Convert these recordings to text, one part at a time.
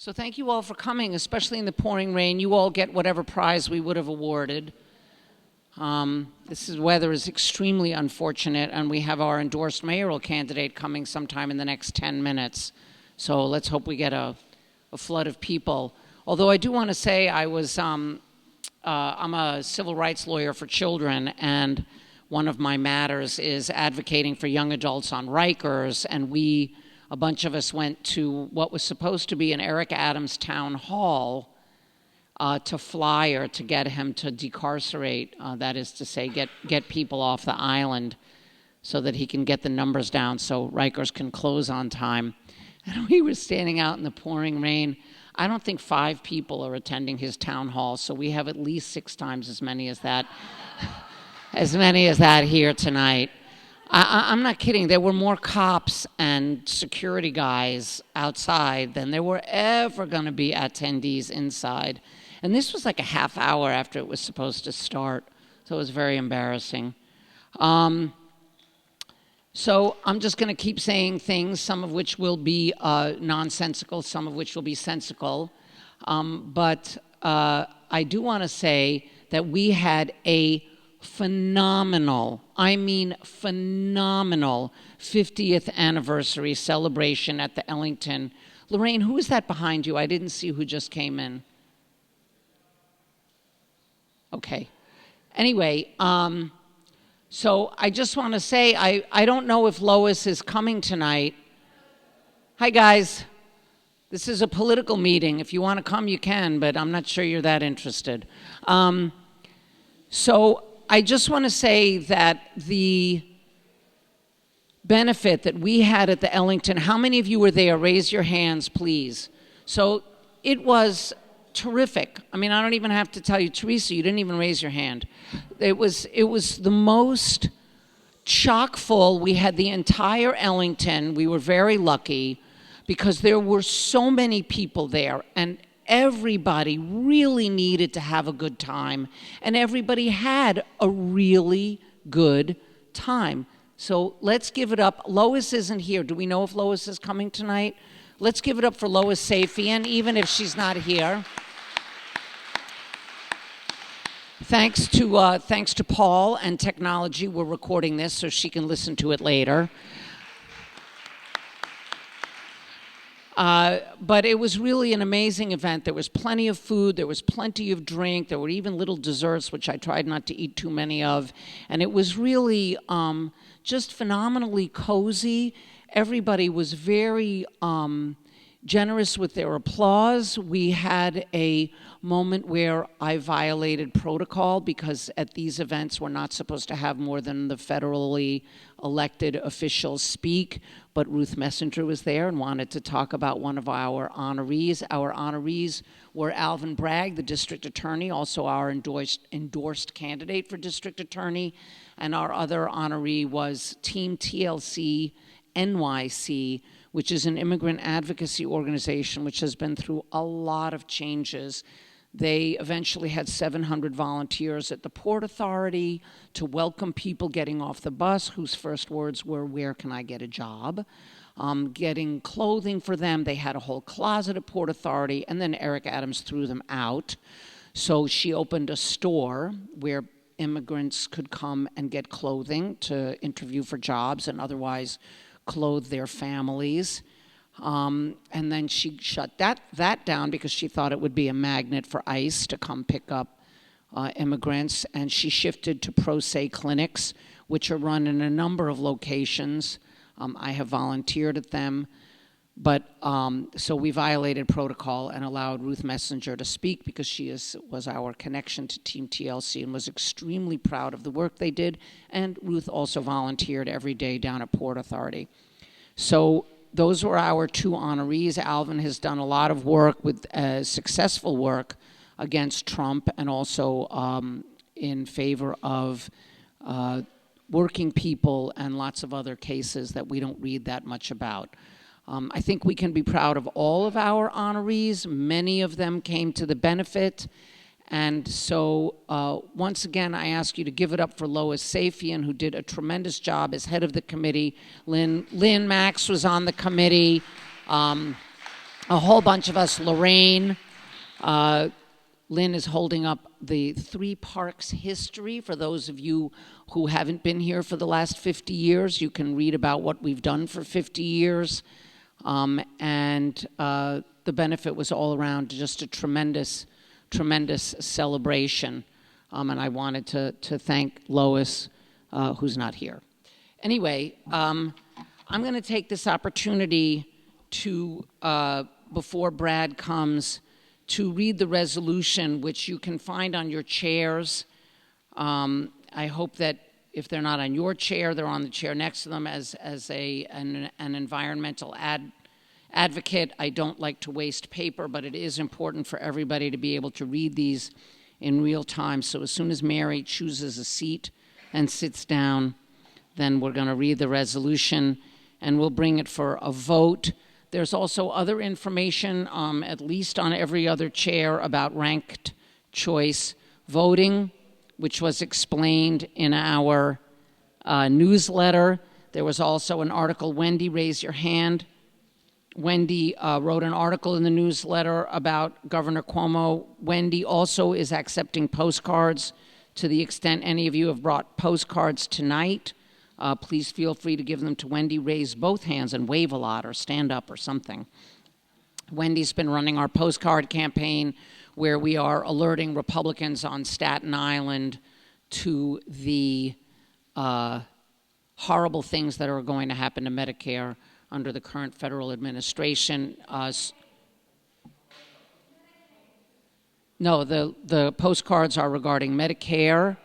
So thank you all for coming, especially in the pouring rain. You all get whatever prize we would have awarded. This weather is extremely unfortunate, and we have our endorsed mayoral candidate coming sometime in the next 10 minutes. So let's hope we get a flood of people. Although I do want to say I'm a civil rights lawyer for children, and one of my matters is advocating for young adults on Rikers, and a bunch of us went to what was supposed to be an Eric Adams town hall to flyer to get him to decarcerate, that is to say, get people off the island so that he can get the numbers down so Rikers can close on time. And we were standing out in the pouring rain. I don't think 5 people are attending his town hall, so we have at least 6 times as many as that, here tonight. I'm not kidding. There were more cops and security guys outside than there were ever going to be attendees inside. And this was like a half hour after it was supposed to start, so it was very embarrassing. So I'm just going to keep saying things, some of which will be nonsensical, some of which will be sensical. But I do want to say that we had a phenomenal 50th anniversary celebration at the Ellington. Lorraine, who is that behind you? I didn't see who just came in. Okay. Anyway, so I just want to say, I don't know if Lois is coming tonight. Hi, guys. This is a political meeting. If you want to come, you can, but I'm not sure you're that interested. So I just want to say that the benefit that we had at the Ellington, how many of you were there? Raise your hands, please. So it was terrific. I mean, I don't even have to tell you, Teresa, you didn't even raise your hand. It was the most chock full. We had the entire Ellington. We were very lucky because there were so many people there, and everybody really needed to have a good time, and everybody had a really good time. So let's give it up. Lois isn't here. Do we know if Lois is coming tonight? Let's give it up for Lois Safian, even if she's not here. Thanks to Paul and technology, we're recording this so she can listen to it later. But it was really an amazing event. There was plenty of food, there was plenty of drink, there were even little desserts, which I tried not to eat too many of. And it was really just phenomenally cozy. Everybody was very generous with their applause. We had a moment where I violated protocol because at these events we're not supposed to have more than the federally elected officials speak, but Ruth Messenger was there and wanted to talk about one of our honorees. Our honorees were Alvin Bragg, the district attorney, also our endorsed candidate for district attorney, and our other honoree was Team TLC NYC, which is an immigrant advocacy organization which has been through a lot of changes. They eventually had 700 volunteers at the Port Authority to welcome people getting off the bus whose first words were, "Where can I get a job?" Getting clothing for them. They had a whole closet at Port Authority, and then Eric Adams threw them out. So she opened a store where immigrants could come and get clothing to interview for jobs and otherwise clothe their families. And then she shut that down because she thought it would be a magnet for ICE to come pick up immigrants. And she shifted to pro se clinics, which are run in a number of locations. I have volunteered at them. But so we violated protocol and allowed Ruth Messenger to speak because she was our connection to Team TLC and was extremely proud of the work they did. And Ruth also volunteered every day down at Port Authority. So those were our 2 honorees. Alvin has done a lot of work with successful work against Trump and also in favor of working people and lots of other cases that we don't read that much about. I think we can be proud of all of our honorees. Many of them came to the benefit. And so once again, I ask you to give it up for Lois Safian, who did a tremendous job as head of the committee. Lynn Max was on the committee. a whole bunch of us, Lorraine, Lynn is holding up the Three Parks history. For those of you who haven't been here for the last 50 years, you can read about what we've done for 50 years. And the benefit was all around just a tremendous, tremendous celebration. And I wanted to thank Lois, who's not here. Anyway, I'm going to take this opportunity to, before Brad comes, to read the resolution, which you can find on your chairs. I hope that if they're not on your chair, they're on the chair next to them. As an environmental advocate, I don't like to waste paper, but it is important for everybody to be able to read these in real time. So as soon as Mary chooses a seat and sits down, then we're going to read the resolution, and we'll bring it for a vote. There's also other information, at least on every other chair, about ranked choice voting, which was explained in our newsletter. There was also an article. Wendy, raise your hand. Wendy wrote an article in the newsletter about Governor Cuomo. Wendy also is accepting postcards. To the extent any of you have brought postcards tonight, please feel free to give them to Wendy. Raise both hands and wave a lot or stand up or something. Wendy's been running our postcard campaign where we are alerting Republicans on Staten Island to the horrible things that are going to happen to Medicare under the current federal administration. No, the postcards are regarding Medicare.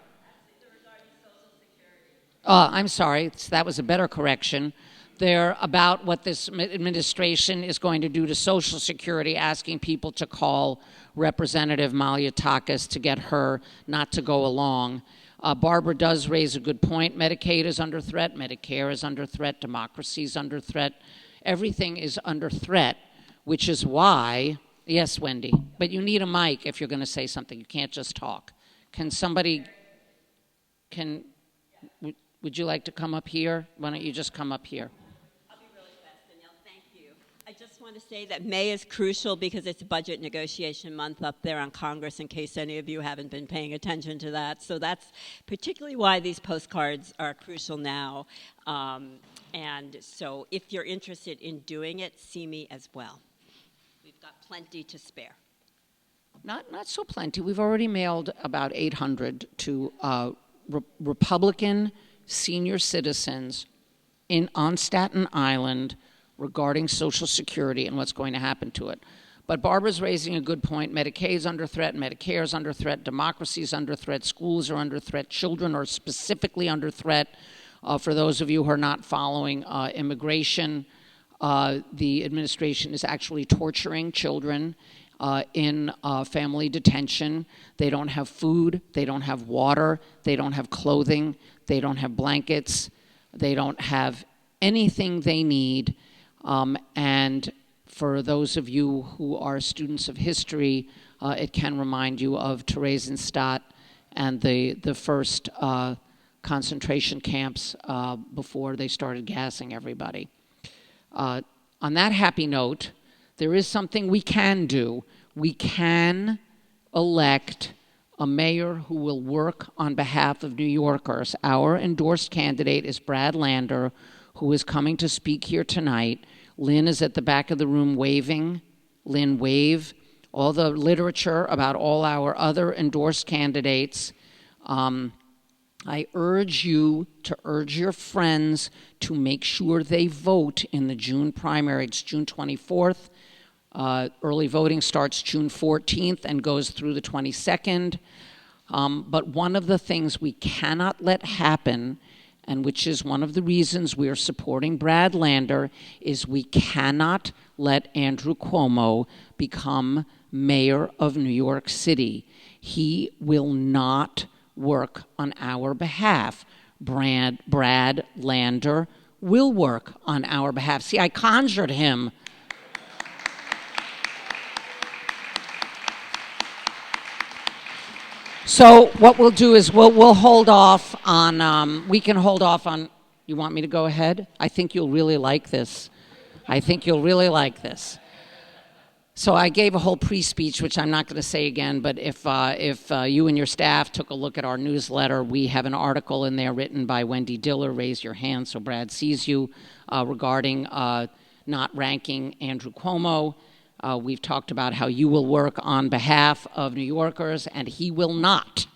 I'm sorry, that was a better correction. They're about what this administration is going to do to Social Security, asking people to call Representative Malliotakis to get her not to go along. Barbara does raise a good point. Medicaid is under threat. Medicare is under threat. Democracy is under threat. Everything is under threat, which is why, yes, Wendy, but you need a mic if you're going to say something. You can't just talk. Can somebody, would you like to come up here? Why don't you just come up here? I'll be really fast, Danielle. Thank you. I just want to say that May is crucial because it's budget negotiation month up there on Congress, in case any of you haven't been paying attention to that. So that's particularly why these postcards are crucial now. And so if you're interested in doing it, see me as well. We've got plenty to spare. Not so plenty. We've already mailed about 800 to Republican senior citizens on Staten Island regarding Social Security and what's going to happen to it. But Barbara's raising a good point. Medicaid is under threat. Medicare is under threat. Democracy is under threat. Schools are under threat. Children are specifically under threat. For those of you who are not following immigration, the administration is actually torturing children in family detention. They don't have food. They don't have water. They don't have clothing. They don't have blankets. They don't have anything they need. And for those of you who are students of history, it can remind you of Theresienstadt and the first concentration camps before they started gassing everybody. On that happy note, there is something we can do. We can elect a mayor who will work on behalf of New Yorkers. Our endorsed candidate is Brad Lander, who is coming to speak here tonight. Lynn is at the back of the room waving. Lynn, wave. All the literature about all our other endorsed candidates. I urge you to urge your friends to make sure they vote in the June primary. It's June 24th. Early voting starts June 14th and goes through the 22nd. But one of the things we cannot let happen, and which is one of the reasons we are supporting Brad Lander, is we cannot let Andrew Cuomo become mayor of New York City. He will not work on our behalf. Brad Lander will work on our behalf. See, I conjured him. So what we'll do is we'll hold off on, we can hold off on, you want me to go ahead? I think you'll really like this. I think you'll really like this. So I gave a whole pre-speech, which I'm not going to say again, but if you and your staff took a look at our newsletter, we have an article in there written by Wendy Diller, raise your hand so Brad sees you, regarding not ranking Andrew Cuomo. We've talked about how you will work on behalf of New Yorkers, and he will not.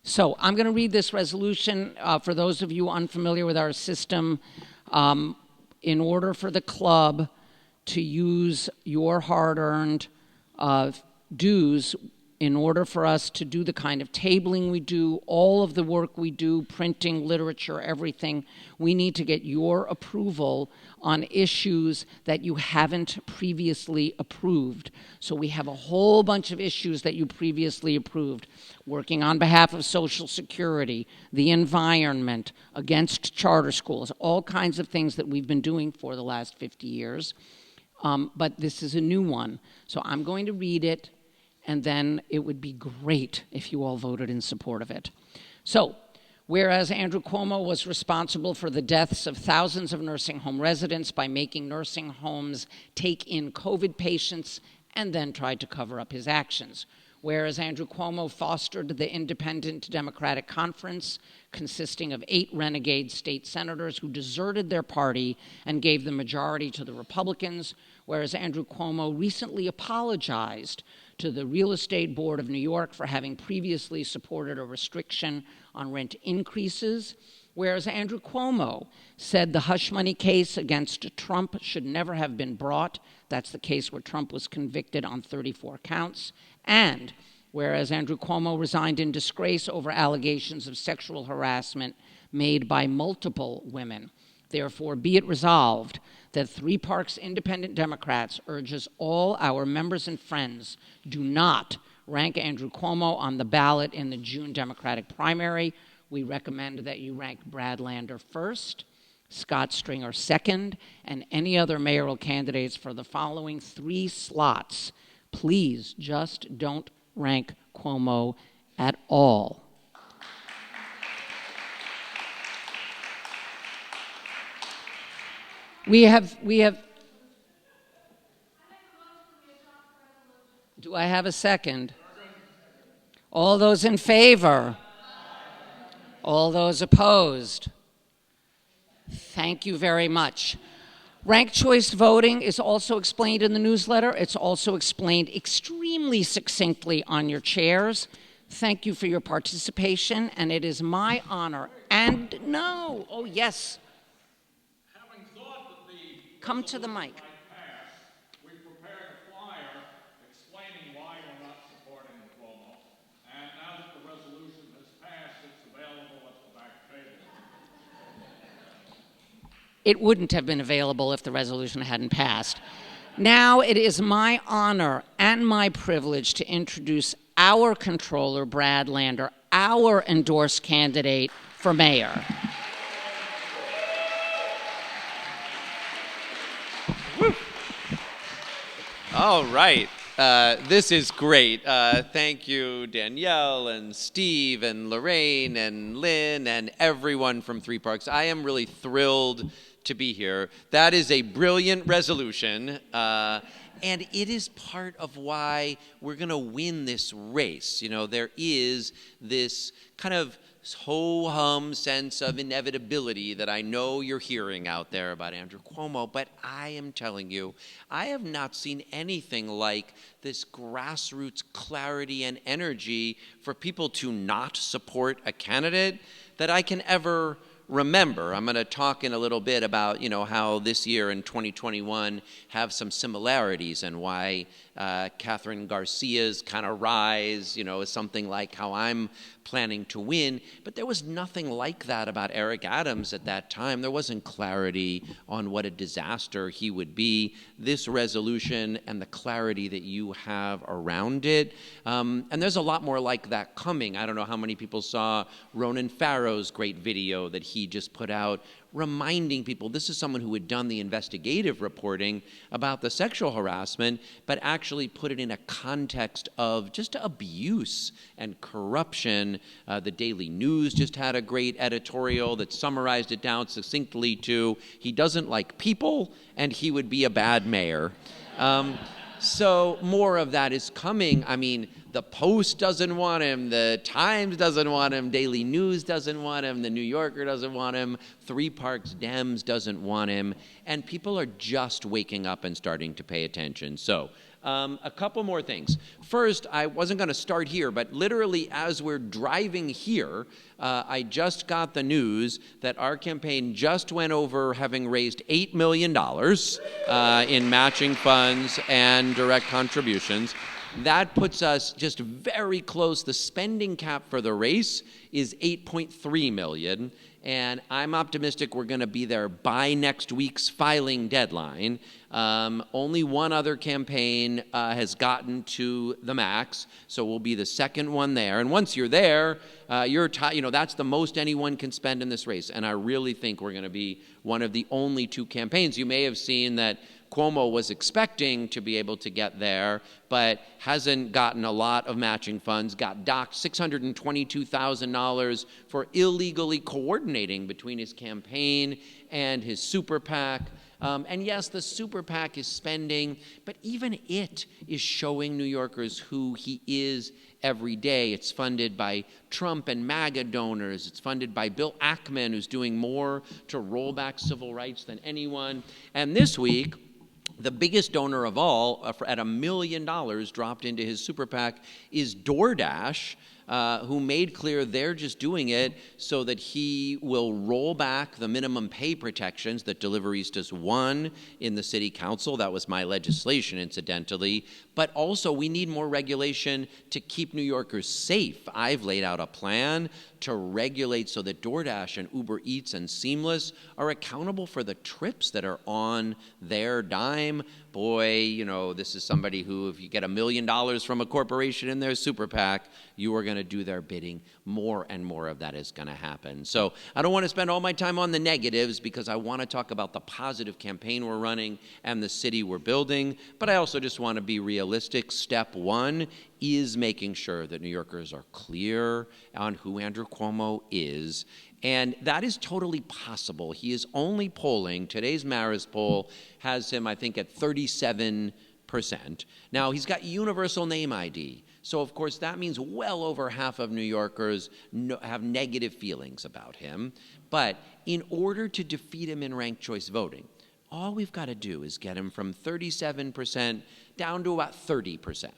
So I'm going to read this resolution. For those of you unfamiliar with our system, in order for the club to use your hard-earned dues, in order for us to do the kind of tabling we do, all of the work we do, printing, literature, everything, we need to get your approval on issues that you haven't previously approved. So we have a whole bunch of issues that you previously approved. Working on behalf of Social Security, the environment, against charter schools, all kinds of things that we've been doing for the last 50 years. But this is a new one. So I'm going to read it, and then it would be great if you all voted in support of it. So, whereas Andrew Cuomo was responsible for the deaths of thousands of nursing home residents by making nursing homes take in COVID patients and then tried to cover up his actions. Whereas Andrew Cuomo fostered the Independent Democratic Conference, consisting of 8 renegade state senators who deserted their party and gave the majority to the Republicans, whereas Andrew Cuomo recently apologized to the Real Estate Board of New York for having previously supported a restriction on rent increases, whereas Andrew Cuomo said the hush money case against Trump should never have been brought. That's the case where Trump was convicted on 34 counts. And whereas Andrew Cuomo resigned in disgrace over allegations of sexual harassment made by multiple women. Therefore, be it resolved that Three Parks Independent Democrats urges all our members and friends do not rank Andrew Cuomo on the ballot in the June Democratic primary. We recommend that you rank Brad Lander first, Scott Stringer second, and any other mayoral candidates for the following 3 slots. Please just don't rank Cuomo at all. We have. Do I have a second? All those in favor? All those opposed? Thank you very much. Ranked choice voting is also explained in the newsletter. It's also explained extremely succinctly on your chairs. Thank you for your participation, and it is my honor and no, oh yes. Having thought that the Come to the mic. might pass, we prepared a flyer explaining why we're not supporting Cuomo. And now that the resolution has passed, it's available at the back table. It wouldn't have been available if the resolution hadn't passed. Now it is my honor and my privilege to introduce our controller, Brad Lander, our endorsed candidate for mayor. All right. This is great. Thank you, Danielle and Steve and Lorraine and Lynn and everyone from Three Parks. I am really thrilled to be here. That is a brilliant resolution, and it is part of why we're going to win this race. You know, there is this kind of ho-hum sense of inevitability that I know you're hearing out there about Andrew Cuomo, but I am telling you, I have not seen anything like this grassroots clarity and energy for people to not support a candidate that I can ever remember. I'm going to talk in a little bit about, you know, how this year in 2021 have some similarities and why Catherine Garcia's kind of rise, you know, is something like how I'm planning to win. But there was nothing like that about Eric Adams at that time. There wasn't clarity on what a disaster he would be. This resolution and the clarity that you have around it, and there's a lot more like that coming. I don't know how many people saw Ronan Farrow's great video that he just put out, reminding people this is someone who had done the investigative reporting about the sexual harassment, but actually put it in a context of just abuse and corruption. The Daily News just had a great editorial that summarized it down succinctly to, he doesn't like people and he would be a bad mayor. So more of that is coming. I mean, the Post doesn't want him, the Times doesn't want him, Daily News doesn't want him, the New Yorker doesn't want him, Three Parks Dems doesn't want him, and people are just waking up and starting to pay attention. So a couple more things. First, I wasn't going to start here, but literally as we're driving here, I just got the news that our campaign just went over having raised $8 million in matching funds and direct contributions. That puts us just very close. The spending cap for the race is $8.3 million. And I'm optimistic we're going to be there by next week's filing deadline. Only one other campaign has gotten to the max, so we'll be the second one there. And once you're there, that's the most anyone can spend in this race. And I really think we're going to be one of the only two campaigns. You may have seen that Cuomo was expecting to be able to get there, but hasn't gotten a lot of matching funds, got docked $622,000 for illegally coordinating between his campaign and his super PAC. And yes, the super PAC is spending, but even it is showing New Yorkers who he is every day. It's funded by Trump and MAGA donors. It's funded by Bill Ackman, who's doing more to roll back civil rights than anyone. And this week, the biggest donor of all, at $1 million dropped into his super PAC, is DoorDash, who made clear they're just doing it so that he will roll back the minimum pay protections that Deliveristas won in the city council. That was my legislation, incidentally. But also, we need more regulation to keep New Yorkers safe. I've laid out a plan to regulate so that DoorDash and Uber Eats and Seamless are accountable for the trips that are on their dime. Boy, this is somebody who, if you get $1 million from a corporation in their super PAC, you are going to do their bidding. More and more of that is going to happen. So I don't want to spend all my time on the negatives because I want to talk about the positive campaign we're running and the city we're building. But I also just want to be realistic. Step one is making sure that New Yorkers are clear on who Andrew Cuomo is. And that is totally possible. He is only polling, today's Marist poll has him, I think, at 37%. Now, he's got universal name ID. So, of course, that means well over half of New Yorkers have negative feelings about him. But in order to defeat him in ranked choice voting, all we've got to do is get him from 37% down to about 30%.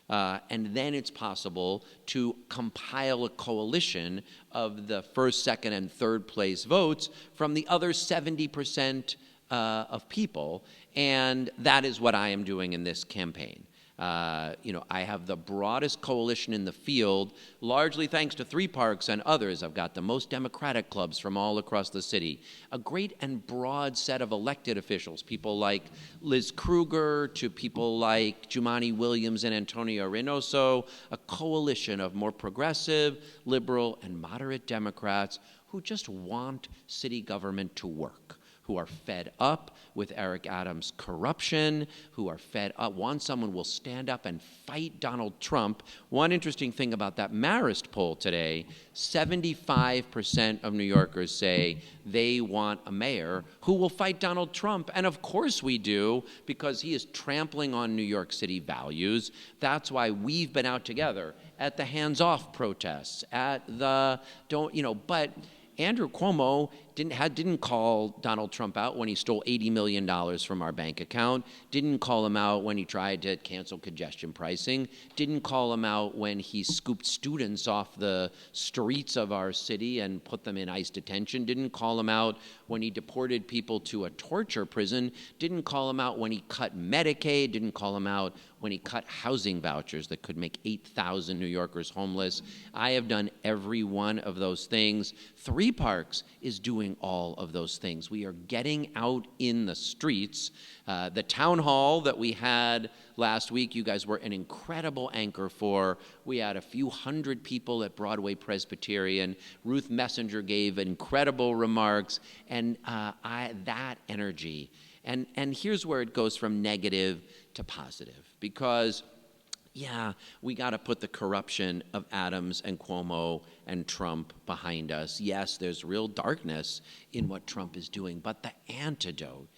And then it's possible to compile a coalition of the first, second, and third place votes from the other 70% of people. And that is what I am doing in this campaign. I have the broadest coalition in the field, largely thanks to Three Parks and others. I've got the most Democratic clubs from all across the city, a great and broad set of elected officials, people like Liz Kruger to people like Jumaane Williams and Antonio Reynoso, a coalition of more progressive, liberal, and moderate Democrats who just want city government to work, who are fed up with Eric Adams' corruption, who are fed up, want someone who will stand up and fight Donald Trump. One interesting thing about that Marist poll today, 75% of New Yorkers say they want a mayor who will fight Donald Trump. And of course we do, because he is trampling on New York City values. That's why we've been out together at the hands-off protests, at the but Andrew Cuomo didn't call Donald Trump out when he stole $80 million from our bank account, didn't call him out when he tried to cancel congestion pricing, didn't call him out when he scooped students off the streets of our city and put them in ICE detention, didn't call him out when he deported people to a torture prison, didn't call him out when he cut Medicaid, didn't call him out when he cut housing vouchers that could make 8,000 New Yorkers homeless. I have done every one of those things. Three Parks is doing all of those things. We are getting out in the streets. The town hall that we had last week, you guys were an incredible anchor for. We had a few hundred people at Broadway Presbyterian. Ruth Messenger gave incredible remarks, and that energy. And here's where it goes from negative to positive, because we got to put the corruption of Adams and Cuomo and Trump behind us. Yes, there's real darkness in what Trump is doing, but the antidote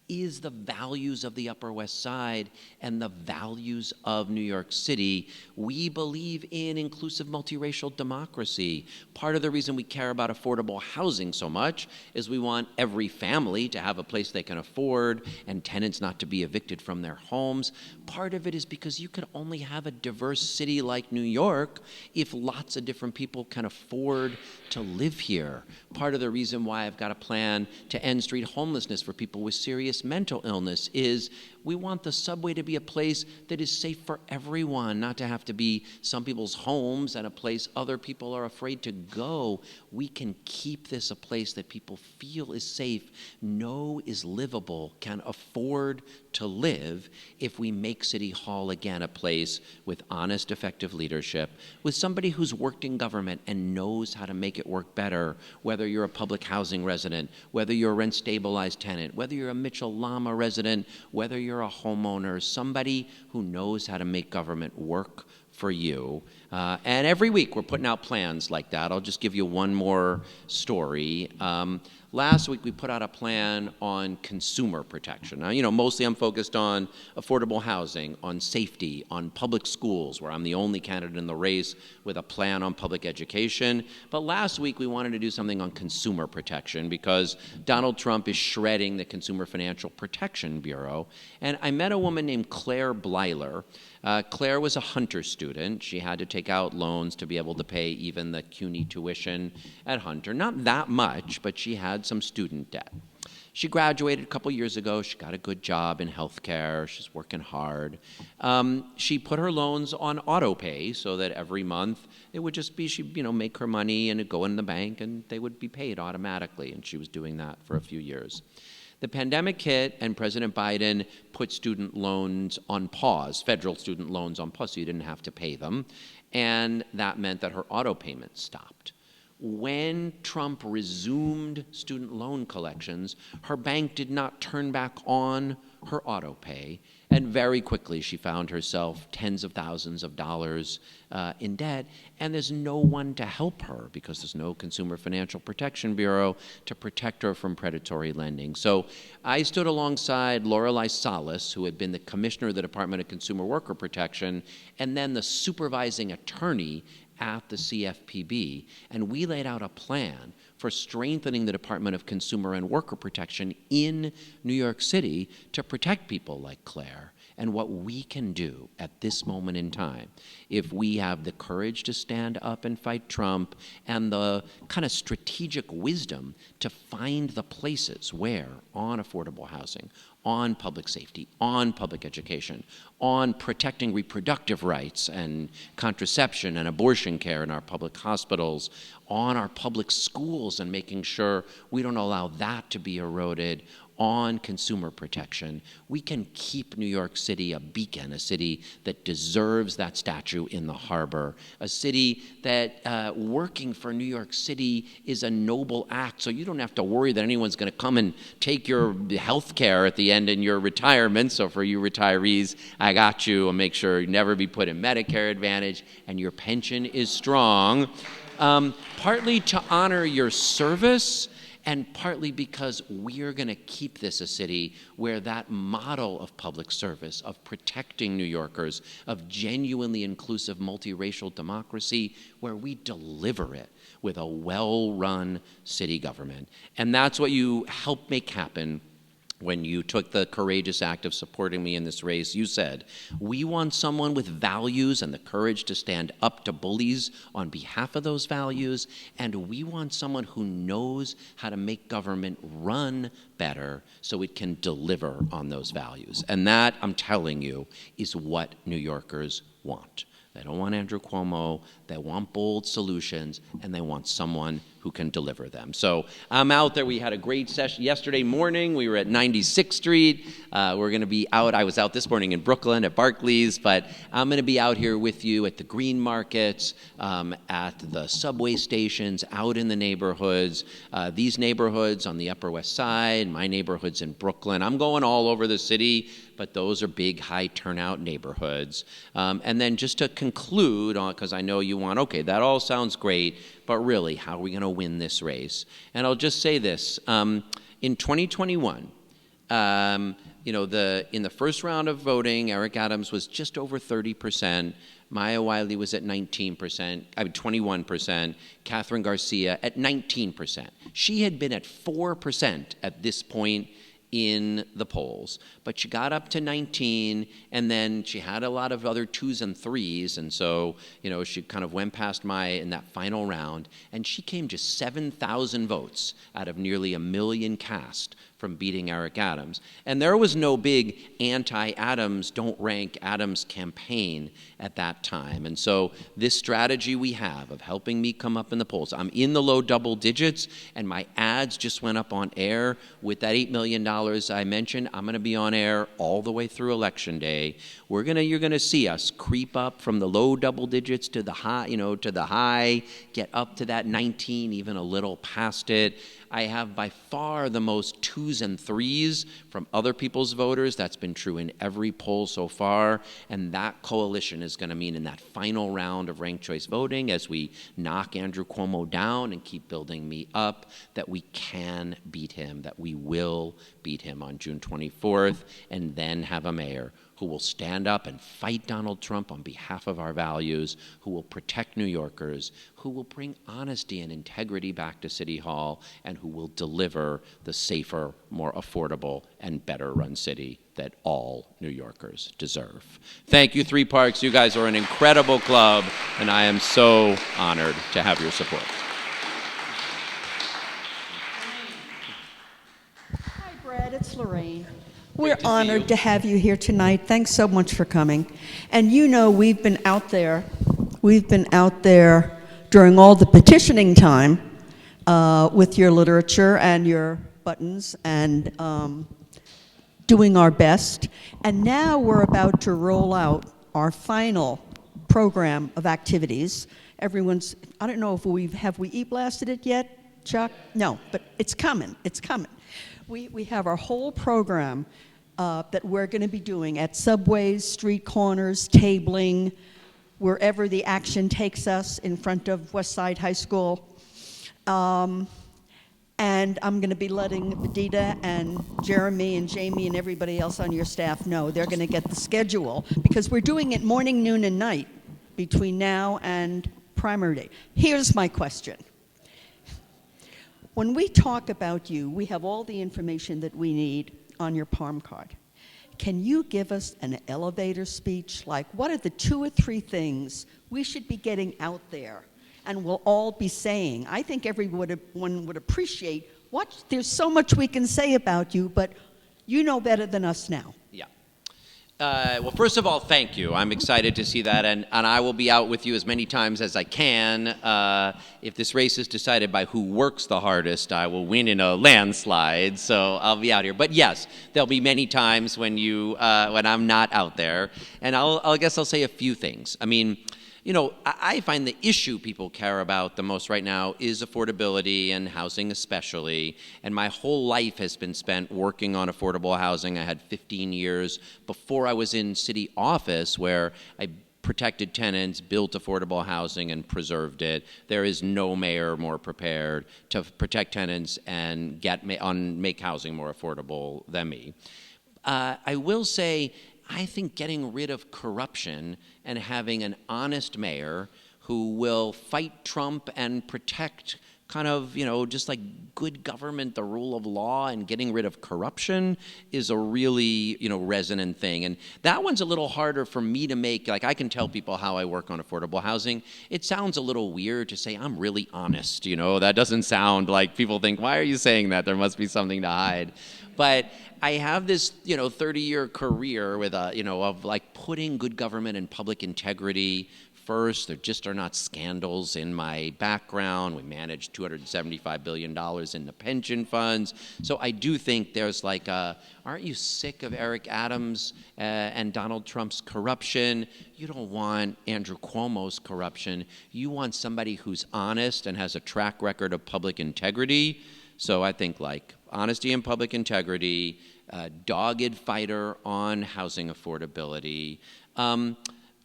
is the values of the Upper West Side and the values of New York City. We believe in inclusive multiracial democracy. Part of the reason we care about affordable housing so much is we want every family to have a place they can afford and tenants not to be evicted from their homes. Part of it is because you can only have a diverse city like New York if lots of different people can afford to live here. Part of the reason why I've got a plan to end street homelessness for people with serious mental illness is we want the subway to be a place that is safe for everyone, not to have to be some people's homes and a place other people are afraid to go. We can keep this a place that people feel is safe, know is livable, can afford to live if we make City Hall again a place with honest, effective leadership, with somebody who's worked in government and knows how to make it work better, whether you're a public housing resident, whether you're a rent-stabilized tenant, whether you're a Mitchell-Lama resident, whether you're a homeowner, somebody who knows how to make government work for you. And every week we're putting out plans like that. I'll just give you one more story. Last week we put out a plan on consumer protection. Now, mostly I'm focused on affordable housing, on safety, on public schools, where I'm the only candidate in the race with a plan on public education. But last week we wanted to do something on consumer protection because Donald Trump is shredding the Consumer Financial Protection Bureau. And I met a woman named Claire Bleiler. Claire was a Hunter student. She had to take out loans to be able to pay even the CUNY tuition at Hunter. Not that much, but she had some student debt. She graduated a couple years ago. She got a good job in healthcare. She's working hard. She put her loans on auto pay so that every month it would just be she'd make her money and it'd go in the bank and they would be paid automatically. And she was doing that for a few years. The pandemic hit and President Biden put student loans on pause, federal student loans on pause, so you didn't have to pay them. And that meant that her auto payments stopped. When Trump resumed student loan collections, her bank did not turn back on her auto pay, and very quickly she found herself tens of thousands of dollars in debt, and there's no one to help her because there's no Consumer Financial Protection Bureau to protect her from predatory lending. So I stood alongside Lorelei Salas, who had been the commissioner of the Department of Consumer Worker Protection, and then the supervising attorney at the CFPB, and we laid out a plan for strengthening the Department of Consumer and Worker Protection in New York City to protect people like Claire, and what we can do at this moment in time if we have the courage to stand up and fight Trump and the kind of strategic wisdom to find the places where, on affordable housing, on public safety, on public education, on protecting reproductive rights and contraception and abortion care in our public hospitals, on our public schools and making sure we don't allow that to be eroded, on consumer protection, we can keep New York City a beacon, a city that deserves that statue in the harbor, a city that working for New York City is a noble act, so you don't have to worry that anyone's going to come and take your health care at the end in your retirement. So for you retirees, I got you, and make sure you never be put in Medicare Advantage and your pension is strong, partly to honor your service, and partly because we're going to keep this a city where that model of public service, of protecting New Yorkers, of genuinely inclusive multiracial democracy, where we deliver it with a well-run city government. And that's what you helped make happen when you took the courageous act of supporting me in this race. You said, we want someone with values and the courage to stand up to bullies on behalf of those values, and we want someone who knows how to make government run better so it can deliver on those values. And that, I'm telling you, is what New Yorkers want. They don't want Andrew Cuomo, they want bold solutions, and they want someone who can deliver them. So I'm out there. We had a great session yesterday morning. We were at 96th Street. We're going to be out. I was out this morning in Brooklyn at Barclays, but I'm going to be out here with you at the green markets, at the subway stations, out in the neighborhoods. These neighborhoods on the Upper West Side, my neighborhoods in Brooklyn. I'm going all over the city, but those are big, high turnout neighborhoods. And then just to conclude, because I know you want, okay, that all sounds great, but really, how are we going to win this race? And I'll just say this. In 2021, You know, in the first round of voting, Eric Adams was just over 30%. Maya Wiley was at 19%, 21%. Catherine Garcia at 19%. She had been at 4% at this point in the polls, but she got up to 19, and then she had a lot of other 2s and 3s, and so, you know, she kind of went past Maya in that final round, and she came just 7,000 votes out of nearly 1 million cast from beating Eric Adams. And there was no big anti-Adams, don't rank Adams campaign at that time. And so this strategy we have of helping me come up in the polls, I'm in the low double digits, and my ads just went up on air with that $8 million I mentioned. I'm gonna be on air all the way through Election Day. You're gonna see us creep up from the low double digits to the high, to the high, get up to that 19, even a little past it. I have by far the most 2s and 3s from other people's voters. That's been true in every poll so far. And that coalition is going to mean in that final round of ranked choice voting, as we knock Andrew Cuomo down and keep building me up, that we can beat him, that we will beat him on June 24th, and then have a mayor who will stand up and fight Donald Trump on behalf of our values, who will protect New Yorkers, who will bring honesty and integrity back to City Hall, and who will deliver the safer, more affordable, and better run city that all New Yorkers deserve. Thank you, Three Parks. You guys are an incredible club, and I am so honored to have your support. Hi, Brad. It's Lorraine. We're honored to have you here tonight. Thanks so much for coming. And you know, we've been out there during all the petitioning time with your literature and your buttons and doing our best. And now we're about to roll out our final program of activities. I don't know if have we e-blasted it yet, Chuck? No, but it's coming, it's coming. We have our whole program that we're going to be doing at subways, street corners, tabling, wherever the action takes us in front of West Side High School. And I'm going to be letting Vidita and Jeremy and Jamie and everybody else on your staff know. They're going to get the schedule because we're doing it morning, noon, and night between now and primary day. Here's my question. When we talk about you, we have all the information that we need on your palm card. Can you give us an elevator speech? Like, what are the 2 or 3 things we should be getting out there and we'll all be saying? I think everyone would appreciate there's so much we can say about you, but you know better than us now. Yeah. Well, first of all, thank you. I'm excited to see that, and I will be out with you as many times as I can. If this race is decided by who works the hardest, I will win in a landslide, so I'll be out here. But yes, there'll be many times when I'm not out there, and I guess I'll say a few things. I mean, you know, I find the issue people care about the most right now is affordability and housing especially. And my whole life has been spent working on affordable housing. I had 15 years before I was in city office where I protected tenants, built affordable housing, and preserved it. There is no mayor more prepared to protect tenants and make housing more affordable than me. I will say, I think getting rid of corruption and having an honest mayor who will fight Trump and protect kind of, just like good government, the rule of law, and getting rid of corruption is a really, resonant thing. And that one's a little harder for me to make. Like, I can tell people how I work on affordable housing. It sounds a little weird to say I'm really honest, That doesn't sound like people think, why are you saying that? There must be something to hide. But I have this, 30-year career with of like putting good government and public integrity first. There just are not scandals in my background. We manage $275 billion in the pension funds. So I do think there's like aren't you sick of Eric Adams and Donald Trump's corruption? You don't want Andrew Cuomo's corruption. You want somebody who's honest and has a track record of public integrity. So I think like honesty and public integrity, dogged fighter on housing affordability.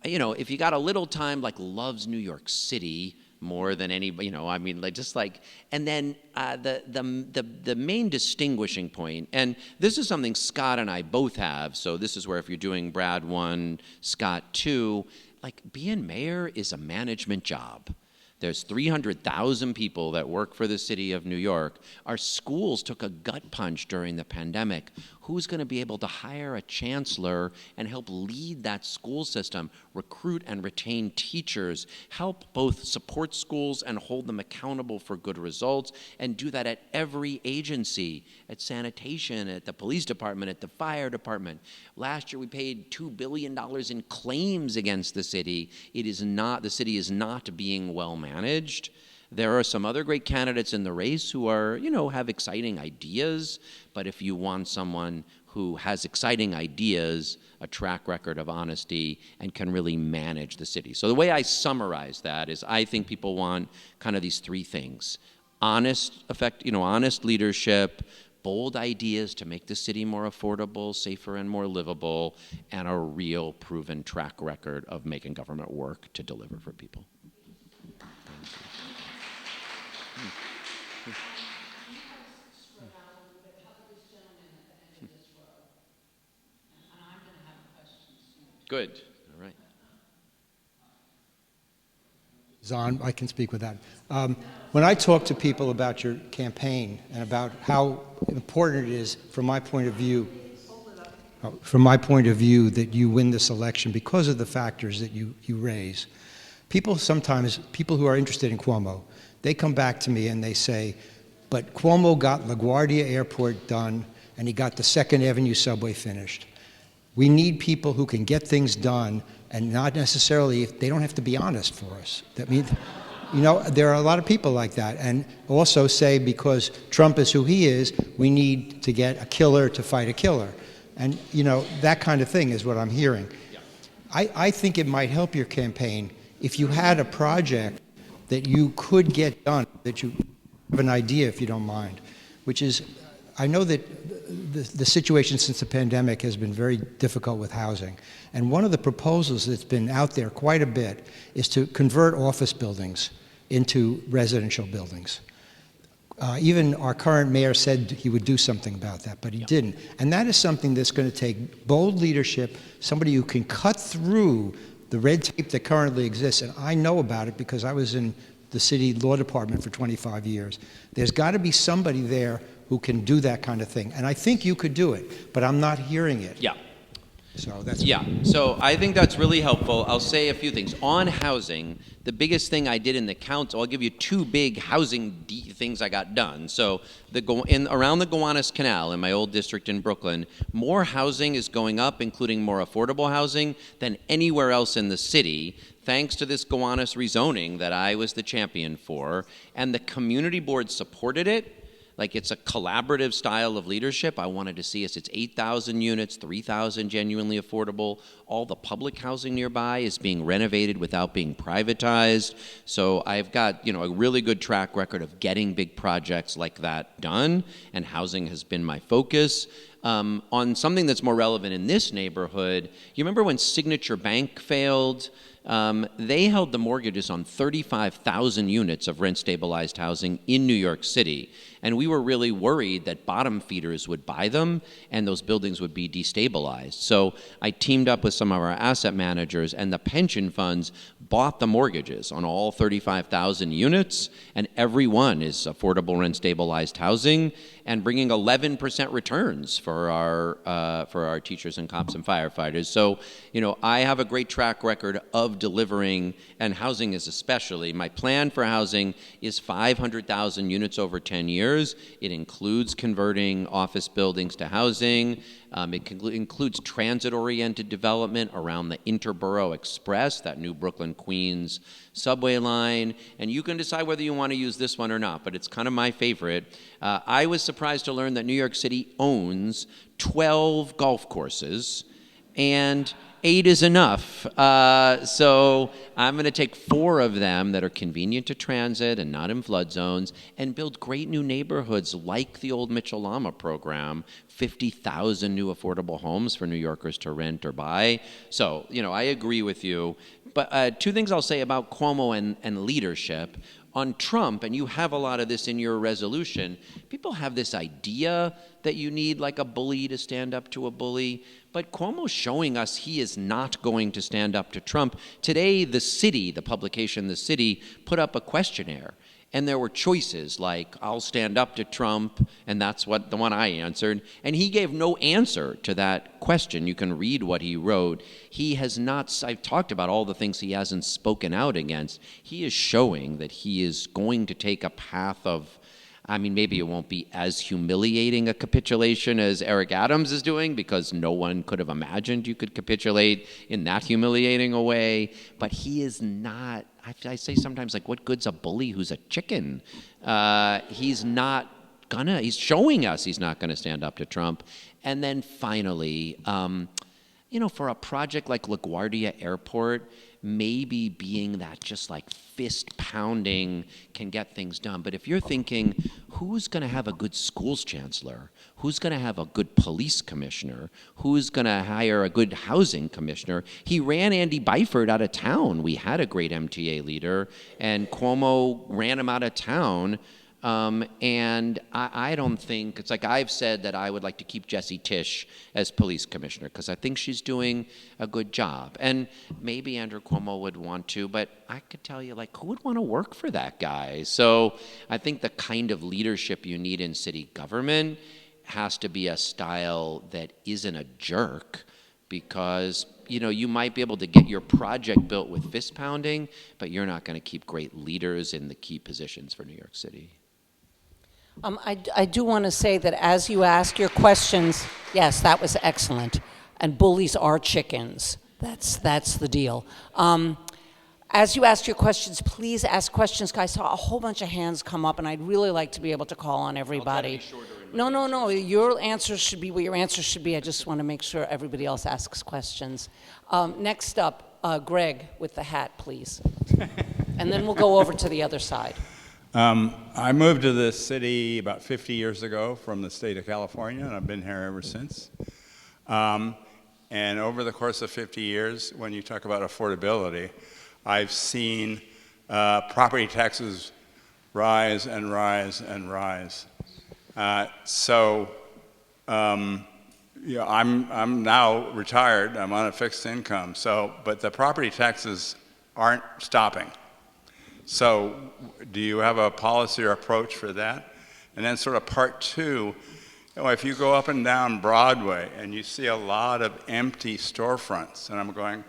If you got a little time, like loves New York City, more than anybody, I mean, like just like, and then the main distinguishing point, and this is something Scott and I both have, so this is where if you're doing Brad 1, Scott 2, like being mayor is a management job. There's 300,000 people that work for the city of New York. Our schools took a gut punch during the pandemic. Who's going to be able to hire a chancellor and help lead that school system, recruit and retain teachers, help both support schools and hold them accountable for good results, and do that at every agency, at sanitation, at the police department, at the fire department. Last year we paid $2 billion in claims against the city. The city is not being well managed. There are some other great candidates in the race who are, have exciting ideas, but if you want someone who has exciting ideas, a track record of honesty, and can really manage the city. So the way I summarize that is I think people want kind of these three things: honest leadership, bold ideas to make the city more affordable, safer, and more livable, and a real proven track record of making government work to deliver for people. Good. All right. Zahn, I can speak with that. When I talk to people about your campaign and about how important it is, from my point of view, that you win this election because of the factors that you raise, people who are interested in Cuomo, they come back to me and they say, but Cuomo got LaGuardia Airport done and he got the 2nd Avenue subway finished. We need people who can get things done and not necessarily, they don't have to be honest for us. That means, there are a lot of people like that. And also say because Trump is who he is, we need to get a killer to fight a killer. And, that kind of thing is what I'm hearing. Yeah. I think it might help your campaign if you had a project that you could get done, that you have an idea, if you don't mind, which is, I know that the situation since the pandemic has been very difficult with housing. And one of the proposals that's been out there quite a bit is to convert office buildings into residential buildings. Even our current mayor said he would do something about that, but he didn't. And that is something that's going to take bold leadership, somebody who can cut through the red tape that currently exists. And I know about it because I was in the city law department for 25 years. There's got to be somebody there who can do that kind of thing. And I think you could do it, but I'm not hearing it. Yeah. So that's So I think that's really helpful. I'll say a few things. On housing, the biggest thing I did in the council, I'll give you two big housing things I got done. So around the Gowanus Canal in my old district in Brooklyn, more housing is going up, including more affordable housing, than anywhere else in the city, thanks to this Gowanus rezoning that I was the champion for. And the community board supported it. Like, it's a collaborative style of leadership. I wanted to see us, it's 8,000 units, 3,000 genuinely affordable. All the public housing nearby is being renovated without being privatized. So I've got, a really good track record of getting big projects like that done, and housing has been my focus. On something that's more relevant in this neighborhood, you remember when Signature Bank failed? They held the mortgages on 35,000 units of rent-stabilized housing in New York City. And we were really worried that bottom feeders would buy them and those buildings would be destabilized. So I teamed up with some of our asset managers, and the pension funds bought the mortgages on all 35,000 units, and every one is affordable rent-stabilized housing, and bringing 11% returns for our teachers and cops and firefighters. So, I have a great track record of delivering, and housing is especially. My plan for housing is 500,000 units over 10 years. It includes converting office buildings to housing. It includes transit-oriented development around the Interborough Express, that new Brooklyn-Queens subway line. And you can decide whether you want to use this one or not, but it's kind of my favorite. I was surprised to learn that New York City owns 12 golf courses, and 8 is enough. So I'm going to take 4 of them that are convenient to transit and not in flood zones and build great new neighborhoods like the old Mitchell-Lama program, 50,000 new affordable homes for New Yorkers to rent or buy. So, I agree with you. But 2 things I'll say about Cuomo and leadership. On Trump, and you have a lot of this in your resolution, people have this idea that you need like a bully to stand up to a bully, but Cuomo's showing us he is not going to stand up to Trump. Today, the publication The City, put up a questionnaire, and there were choices like, I'll stand up to Trump, and that's the one I answered, and he gave no answer to that question. You can read what he wrote. He has not, I've talked about all the things he hasn't spoken out against. He is showing that he is going to take a path of, maybe it won't be as humiliating a capitulation as Eric Adams is doing, because no one could have imagined you could capitulate in that humiliating a way, but he is not, I say sometimes, like, what good's a bully who's a chicken? He's showing us he's not going to stand up to Trump. And then finally, for a project like LaGuardia Airport, maybe being that just like fist pounding can get things done. But if you're thinking, who's going to have a good schools chancellor? Who's going to have a good police commissioner? Who's going to hire a good housing commissioner? He ran Andy Byford out of town. We had a great MTA leader, and Cuomo ran him out of town. And I don't think, it's like I've said that I would like to keep Jessie Tisch as police commissioner because I think she's doing a good job. And maybe Andrew Cuomo would want to, but I could tell you, like, who would want to work for that guy? So I think the kind of leadership you need in city government has to be a style that isn't a jerk, because you might be able to get your project built with fist pounding, but you're not going to keep great leaders in the key positions for New York City. I do want to say that as you ask your questions, yes, that was excellent. And bullies are chickens. That's the deal. As you ask your questions, please ask questions. I saw a whole bunch of hands come up, and I'd really like to be able to call on everybody. No. Your answers should be what your answers should be. I just want to make sure everybody else asks questions. Next up, Greg with the hat, please. And then we'll go over to the other side. I moved to this city about 50 years ago from the state of California, and I've been here ever since. And over the course of 50 years, when you talk about affordability, I've seen property taxes rise and rise and rise. I'm now retired. I'm on a fixed income. But the property taxes aren't stopping. So do you have a policy or approach for that? And then sort of part 2, if you go up and down Broadway and you see a lot of empty storefronts, and I'm going,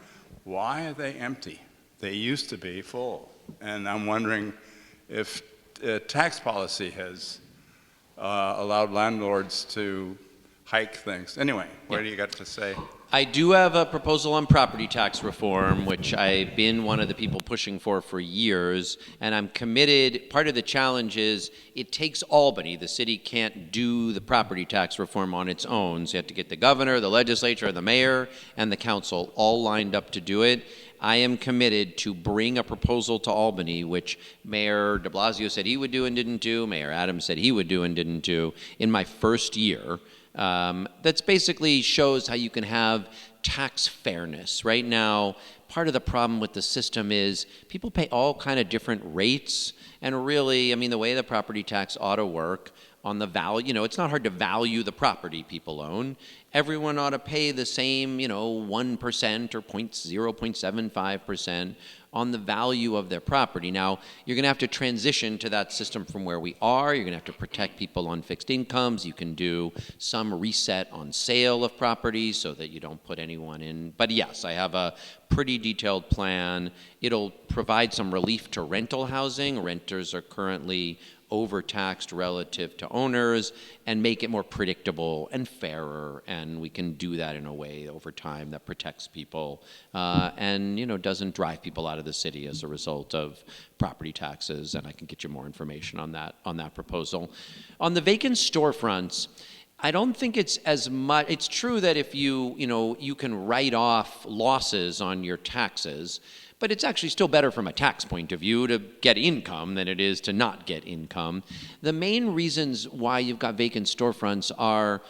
why are they empty? They used to be full. And I'm wondering if tax policy has allowed landlords to hike things. Anyway, what do you got to say? I do have a proposal on property tax reform, which I've been one of the people pushing for years, and I'm committed. Part of the challenge is it takes Albany. The city can't do the property tax reform on its own, so you have to get the governor, the legislature, the mayor, and the council all lined up to do it. I am committed to bring a proposal to Albany, which Mayor de Blasio said he would do and didn't do, Mayor Adams said he would do and didn't do, in my first year. That's basically shows how you can have tax fairness. Right now, part of the problem with the system is people pay all kind of different rates, and really, the way the property tax ought to work on the value, it's not hard to value the property people own. Everyone ought to pay the same, 1% or 0.75% on the value of their property. Now, you're going to have to transition to that system from where we are. You're going to have to protect people on fixed incomes. You can do some reset on sale of properties so that you don't put anyone in. But yes, I have a pretty detailed plan. It'll provide some relief to rental housing. Renters are currently overtaxed relative to owners, and make it more predictable and fairer, and we can do that in a way over time that protects people and doesn't drive people out of the city as a result of property taxes. And I can get you more information on that proposal. On the vacant storefronts, I don't think it's as much. It's true that if you can write off losses on your taxes, but it's actually still better from a tax point of view to get income than it is to not get income. The main reasons why you've got vacant storefronts are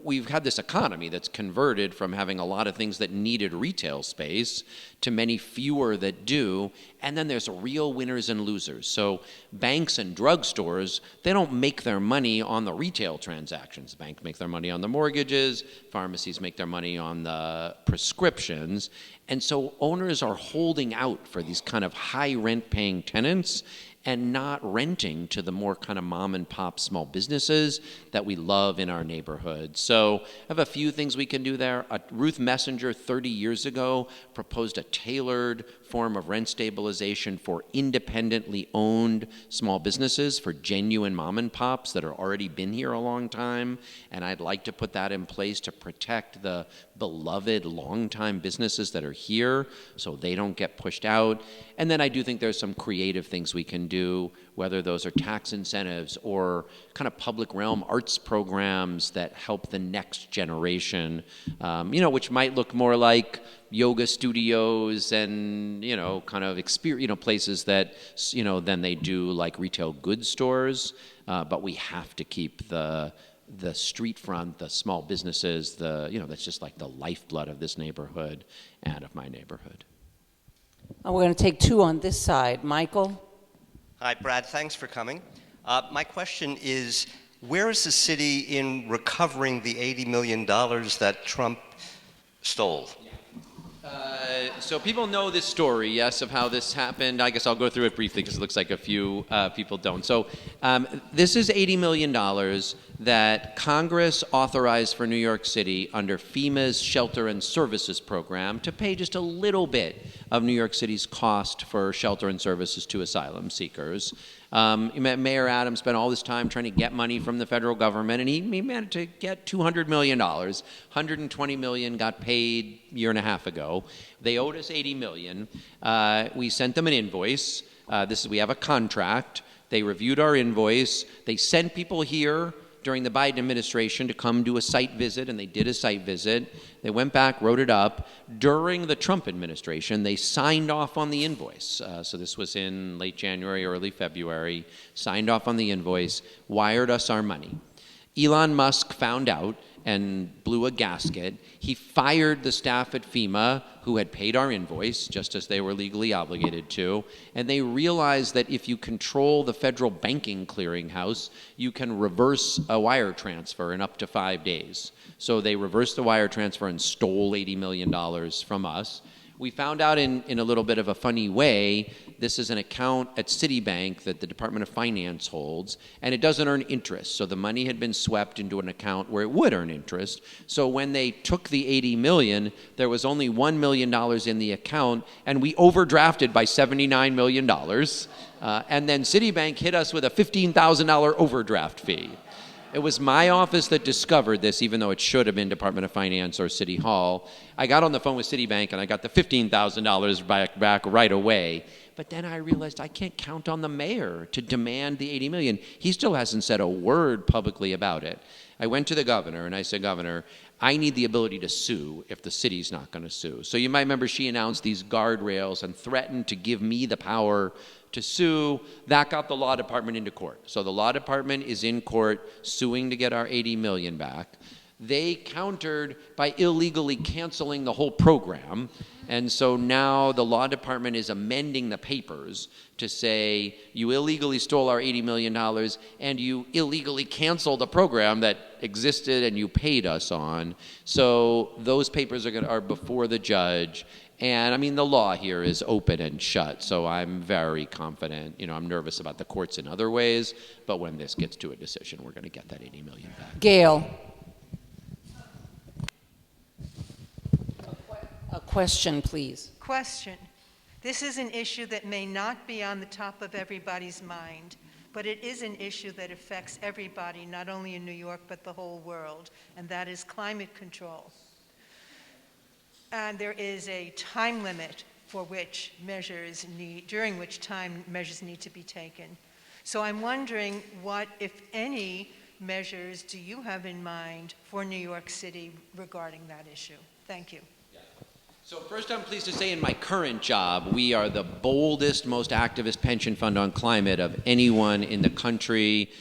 we've had this economy that's converted from having a lot of things that needed retail space to many fewer that do, and then there's real winners and losers. So banks and drugstores, they don't make their money on the retail transactions. Banks make their money on the mortgages, pharmacies make their money on the prescriptions, and so owners are holding out for these kind of high rent paying tenants and not renting to the more kind of mom and pop small businesses that we love in our neighborhood. So I have a few things we can do there. Ruth Messenger 30 years ago proposed a tailored form of rent stabilization for independently owned small businesses, for genuine mom and pops that are already been here a long time. And I'd like to put that in place to protect the beloved longtime businesses that are here so they don't get pushed out. And then I do think there's some creative things we can do, whether those are tax incentives or kind of public realm arts programs that help the next generation, which might look more like yoga studios and, kind of places that, than they do like retail goods stores. But we have to keep the street front, the small businesses, that's just like the lifeblood of this neighborhood and of my neighborhood. We're going to take two on this side. Michael? Hi, Brad. Thanks for coming. My question is, where is the city in recovering the $80 million that Trump stole? So people know this story, yes, of how this happened. I guess I'll go through it briefly because it looks like a few people don't. So this is $80 million that Congress authorized for New York City under FEMA's Shelter and Services Program to pay just a little bit of New York City's cost for shelter and services to asylum seekers. Mayor Adams spent all this time trying to get money from the federal government, and he managed to get $200 million. $120 million got paid a year and a half ago. They owed us $80 million. We sent them an invoice. We have a contract. They reviewed our invoice. They sent people here during the Biden administration to come do a site visit, and they did a site visit. They went back, wrote it up. During the Trump administration, they signed off on the invoice. So this was in late January, early February, signed off on the invoice, wired us our money. Elon Musk found out and blew a gasket. He fired the staff at FEMA who had paid our invoice, just as they were legally obligated to, and they realized that if you control the federal banking clearinghouse, you can reverse a wire transfer in up to 5 days. So they reversed the wire transfer and stole $80 million from us. We found out in a little bit of a funny way, this is an account at Citibank that the Department of Finance holds, and it doesn't earn interest. So the money had been swept into an account where it would earn interest. So when they took the $80 million, there was only $1 million in the account, and we overdrafted by $79 million. And then Citibank hit us with a $15,000 overdraft fee. It was my office that discovered this, even though it should have been Department of Finance or City Hall. I got on the phone with Citibank, and I got the $15,000 back right away. But then I realized I can't count on the mayor to demand the $80 million. He still hasn't said a word publicly about it. I went to the governor, and I said, Governor, I need the ability to sue if the city's not going to sue. So you might remember she announced these guardrails and threatened to give me the power to sue. That got the law department into court. So the law department is in court suing to get our $80 million back. They countered by illegally canceling the whole program. And so now the law department is amending the papers to say you illegally stole our $80 million and you illegally canceled a program that existed and you paid us on. So those papers are before the judge. And I mean, the law here is open and shut, so I'm very confident. I'm nervous about the courts in other ways, but when this gets to a decision, we're going to get that $80 million back. Gail. A question, please. Question. This is an issue that may not be on the top of everybody's mind, but it is an issue that affects everybody, not only in New York, but the whole world, and that is climate control. And there is a time limit during which time measures need to be taken. So I'm wondering what, if any, measures do you have in mind for New York City regarding that issue? Thank you. So first, I'm pleased to say in my current job, we are the boldest, most activist pension fund on climate of anyone in the country.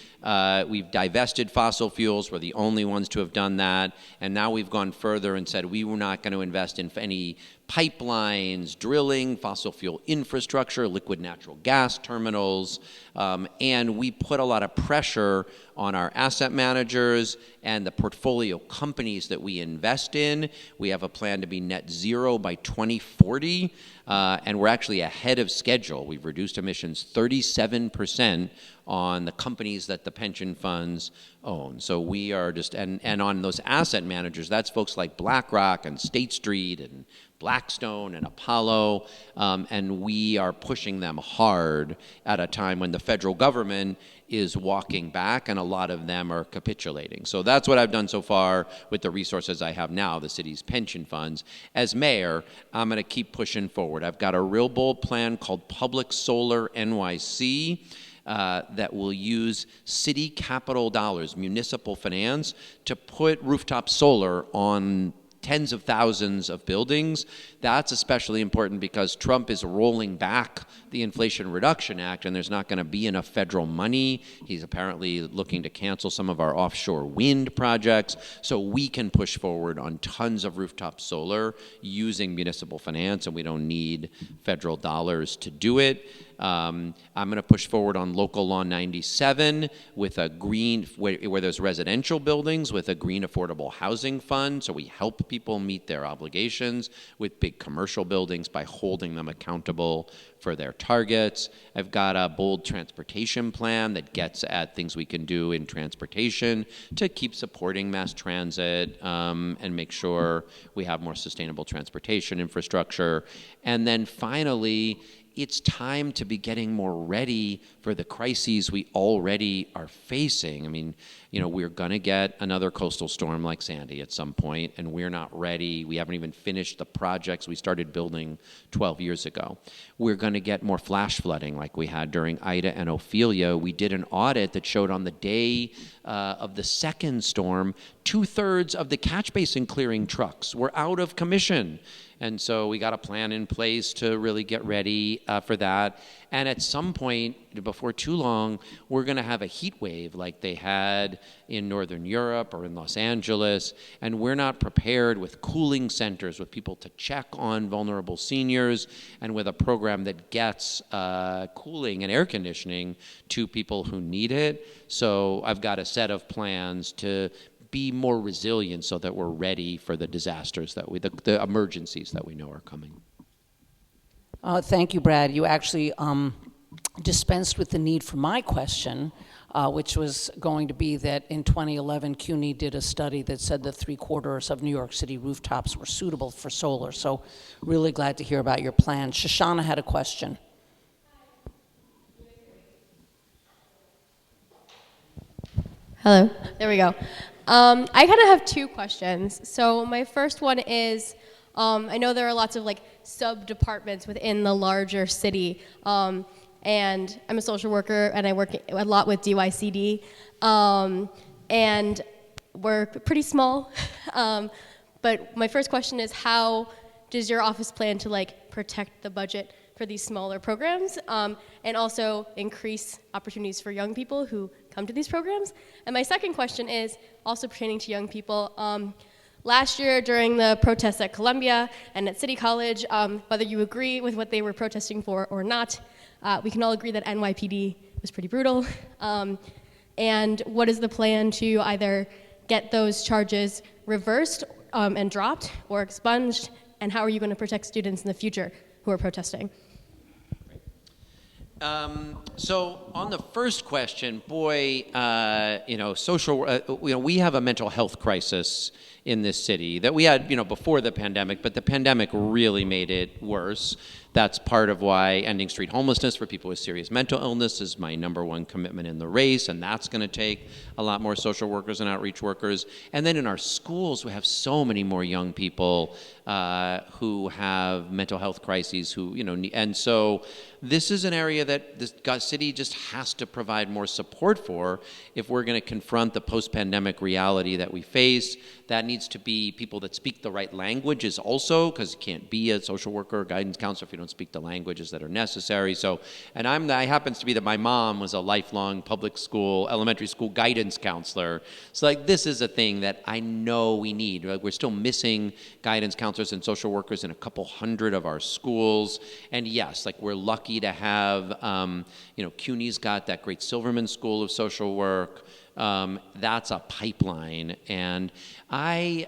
We've divested fossil fuels. We're the only ones to have done that. And now we've gone further and said we were not going to invest in any pipelines, drilling, fossil fuel infrastructure, liquid natural gas terminals. And we put a lot of pressure on our asset managers and the portfolio companies that we invest in. We have a plan to be net zero by 2040, and we're actually ahead of schedule. We've reduced emissions 37% on the companies that the pension funds own. So we are just, and on those asset managers, that's folks like BlackRock and State Street and Blackstone and Apollo, and we are pushing them hard at a time when the federal government is walking back and a lot of them are capitulating. So that's what I've done so far with the resources I have now, the city's pension funds. As mayor, I'm going to keep pushing forward. I've got a real bold plan called Public Solar NYC. That will use city capital dollars, municipal finance, to put rooftop solar on tens of thousands of buildings. That's especially important because Trump is rolling back the Inflation Reduction Act, and there's not going to be enough federal money. He's apparently looking to cancel some of our offshore wind projects, so we can push forward on tons of rooftop solar using municipal finance, and we don't need federal dollars to do it. I'm going to push forward on Local Law 97 with a green, where there's residential buildings, with a green affordable housing fund, so we help people meet their obligations with big commercial buildings by holding them accountable for their targets. I've got a bold transportation plan that gets at things we can do in transportation to keep supporting mass transit and make sure we have more sustainable transportation infrastructure. And then finally, it's time to be getting more ready for the crises we already are facing. I mean, you know, we're going to get another coastal storm like Sandy at some point, and we're not ready. We haven't even finished the projects we started building 12 years ago. We're going to get more flash flooding like we had during Ida and Ophelia. We did an audit that showed on the day of the second storm, 2/3 of the catch basin clearing trucks were out of commission. And so we got a plan in place to really get ready for that. And at some point, before too long, we're going to have a heat wave like they had in Northern Europe or in Los Angeles. And we're not prepared with cooling centers, with people to check on vulnerable seniors, and with a program that gets cooling and air conditioning to people who need it. So I've got a set of plans to be more resilient so that we're ready for the disasters that the emergencies that we know are coming. Thank you, Brad. You actually dispensed with the need for my question, which was going to be that in 2011, CUNY did a study that said that 3/4 of New York City rooftops were suitable for solar. So really glad to hear about your plan. Shoshana had a question. Hello, there we go. I kind of have two questions. So my first one is, I know there are lots of like sub-departments within the larger city, and I'm a social worker and I work a lot with DYCD, and we're pretty small. But my first question is, how does your office plan to like protect the budget for these smaller programs, and also increase opportunities for young people who come to these programs? And my second question is also pertaining to young people. Last year during the protests at Columbia and at City College, whether you agree with what they were protesting for or not, we can all agree that NYPD was pretty brutal. And what is the plan to either get those charges reversed and dropped or expunged, and how are you going to protect students in the future who are protesting? So on the first question, boy, we have a mental health crisis in this city that we had, before the pandemic, but the pandemic really made it worse. That's part of why ending street homelessness for people with serious mental illness is my #1 commitment in the race, and that's going to take a lot more social workers and outreach workers. And then in our schools, we have so many more young people who have mental health crises, and so this is an area that this city just has to provide more support for if we're going to confront the post-pandemic reality that we face. That needs to be people that speak the right languages also, because you can't be a social worker or guidance counselor if you don't speak the languages that are necessary. So, and I happens to be that my mom was a lifelong public school, elementary school guidance counselor. So like this is a thing that I know we need. Like, we're still missing guidance counselors and social workers in a couple hundred of our schools. And yes, like we're lucky to have, CUNY's got that great Silverman School of Social Work. That's a pipeline. And I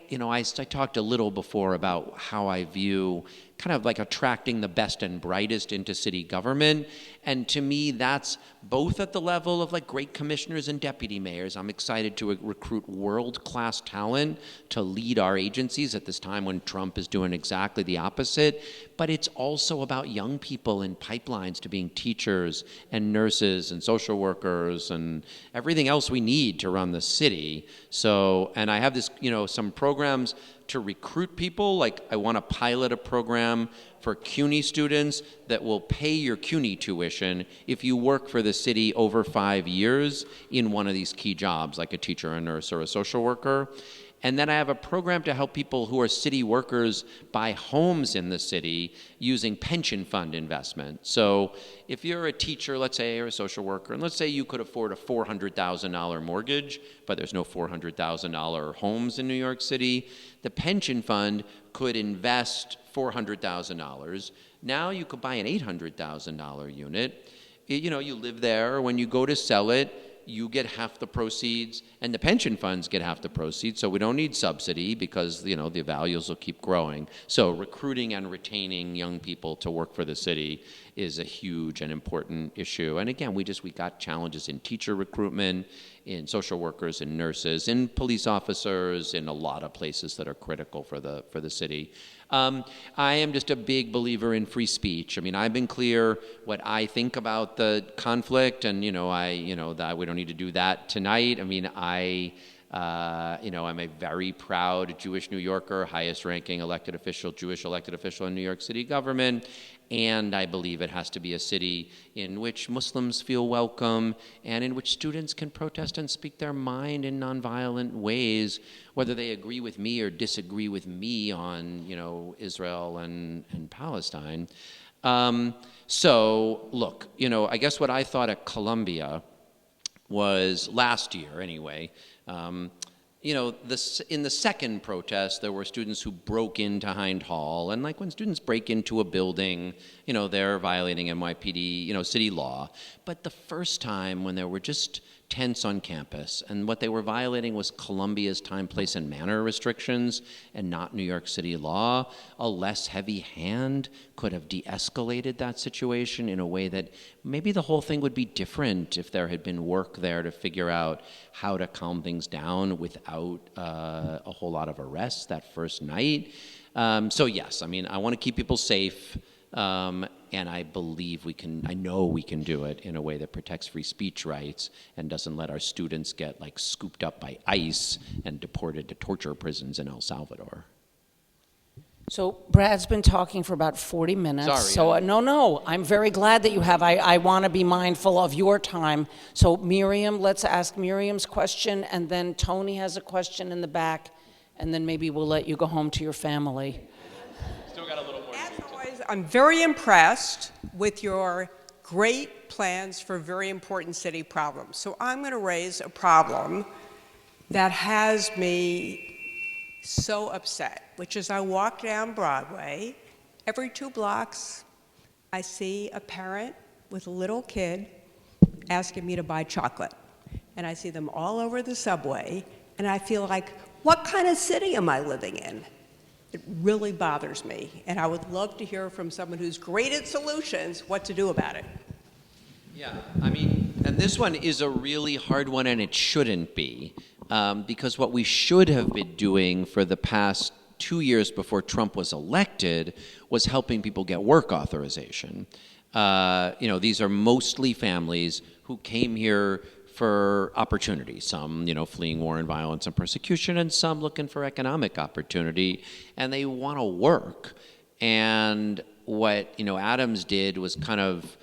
talked a little before about how I view kind of like attracting the best and brightest into city government. And to me, that's both at the level of like great commissioners and deputy mayors. I'm excited to recruit world-class talent to lead our agencies at this time when Trump is doing exactly the opposite. But it's also about young people in pipelines to being teachers and nurses and social workers and everything else we need to run the city. So, and I have this, some programs to recruit people. Like I want to pilot a program for CUNY students that will pay your CUNY tuition if you work for the city over 5 years in one of these key jobs, like a teacher, a nurse, or a social worker. And then I have a program to help people who are city workers buy homes in the city using pension fund investment. So if you're a teacher, let's say, or a social worker, and let's say you could afford a $400,000 mortgage, but there's no $400,000 homes in New York City, the pension fund could invest $400,000. Now you could buy an $800,000 unit. You live there. When you go to sell it, you get half the proceeds, and the pension funds get half the proceeds, so we don't need subsidy because, the values will keep growing. So recruiting and retaining young people to work for the city is a huge and important issue. And again, we got challenges in teacher recruitment, in social workers, in nurses, in police officers, in a lot of places that are critical for the city. I am just a big believer in free speech. I mean, I've been clear what I think about the conflict, and that we don't need to do that tonight. I mean, I'm a very proud Jewish New Yorker, highest-ranking Jewish elected official in New York City government. And I believe it has to be a city in which Muslims feel welcome and in which students can protest and speak their mind in nonviolent ways, whether they agree with me or disagree with me on, Israel and Palestine. So, look, I guess what I thought at Columbia was last year anyway. In the second protest, there were students who broke into Hind Hall, and like when students break into a building, they're violating NYPD, city law. But the first time when there were just tents on campus, and what they were violating was Columbia's time, place, and manner restrictions and not New York City law, a less heavy hand could have de-escalated that situation in a way that maybe the whole thing would be different if there had been work there to figure out how to calm things down without a whole lot of arrests that first night. So yes, I mean, I want to keep people safe. And I believe I know we can do it in a way that protects free speech rights and doesn't let our students get like scooped up by ICE and deported to torture prisons in El Salvador. So Brad's been talking for about 40 minutes. Sorry. No, I'm very glad that you have. I want to be mindful of your time. So Miriam, let's ask Miriam's question, and then Tony has a question in the back, and then maybe we'll let you go home to your family. Still got a little more. As always, I'm very impressed with your great plans for very important city problems. So I'm going to raise a problem that has me so upset, which is I walk down Broadway. Every 2 blocks, I see a parent with a little kid asking me to buy chocolate. And I see them all over the subway, and I feel like, what kind of city am I living in? It really bothers me, and I would love to hear from someone who's great at solutions what to do about it. Yeah, I mean, and this one is a really hard one, and it shouldn't be, because what we should have been doing for the past 2 years before Trump was elected was helping people get work authorization. These are mostly families who came here for opportunity, some, fleeing war and violence and persecution, and some looking for economic opportunity, and they want to work. And what, Adams did was kind of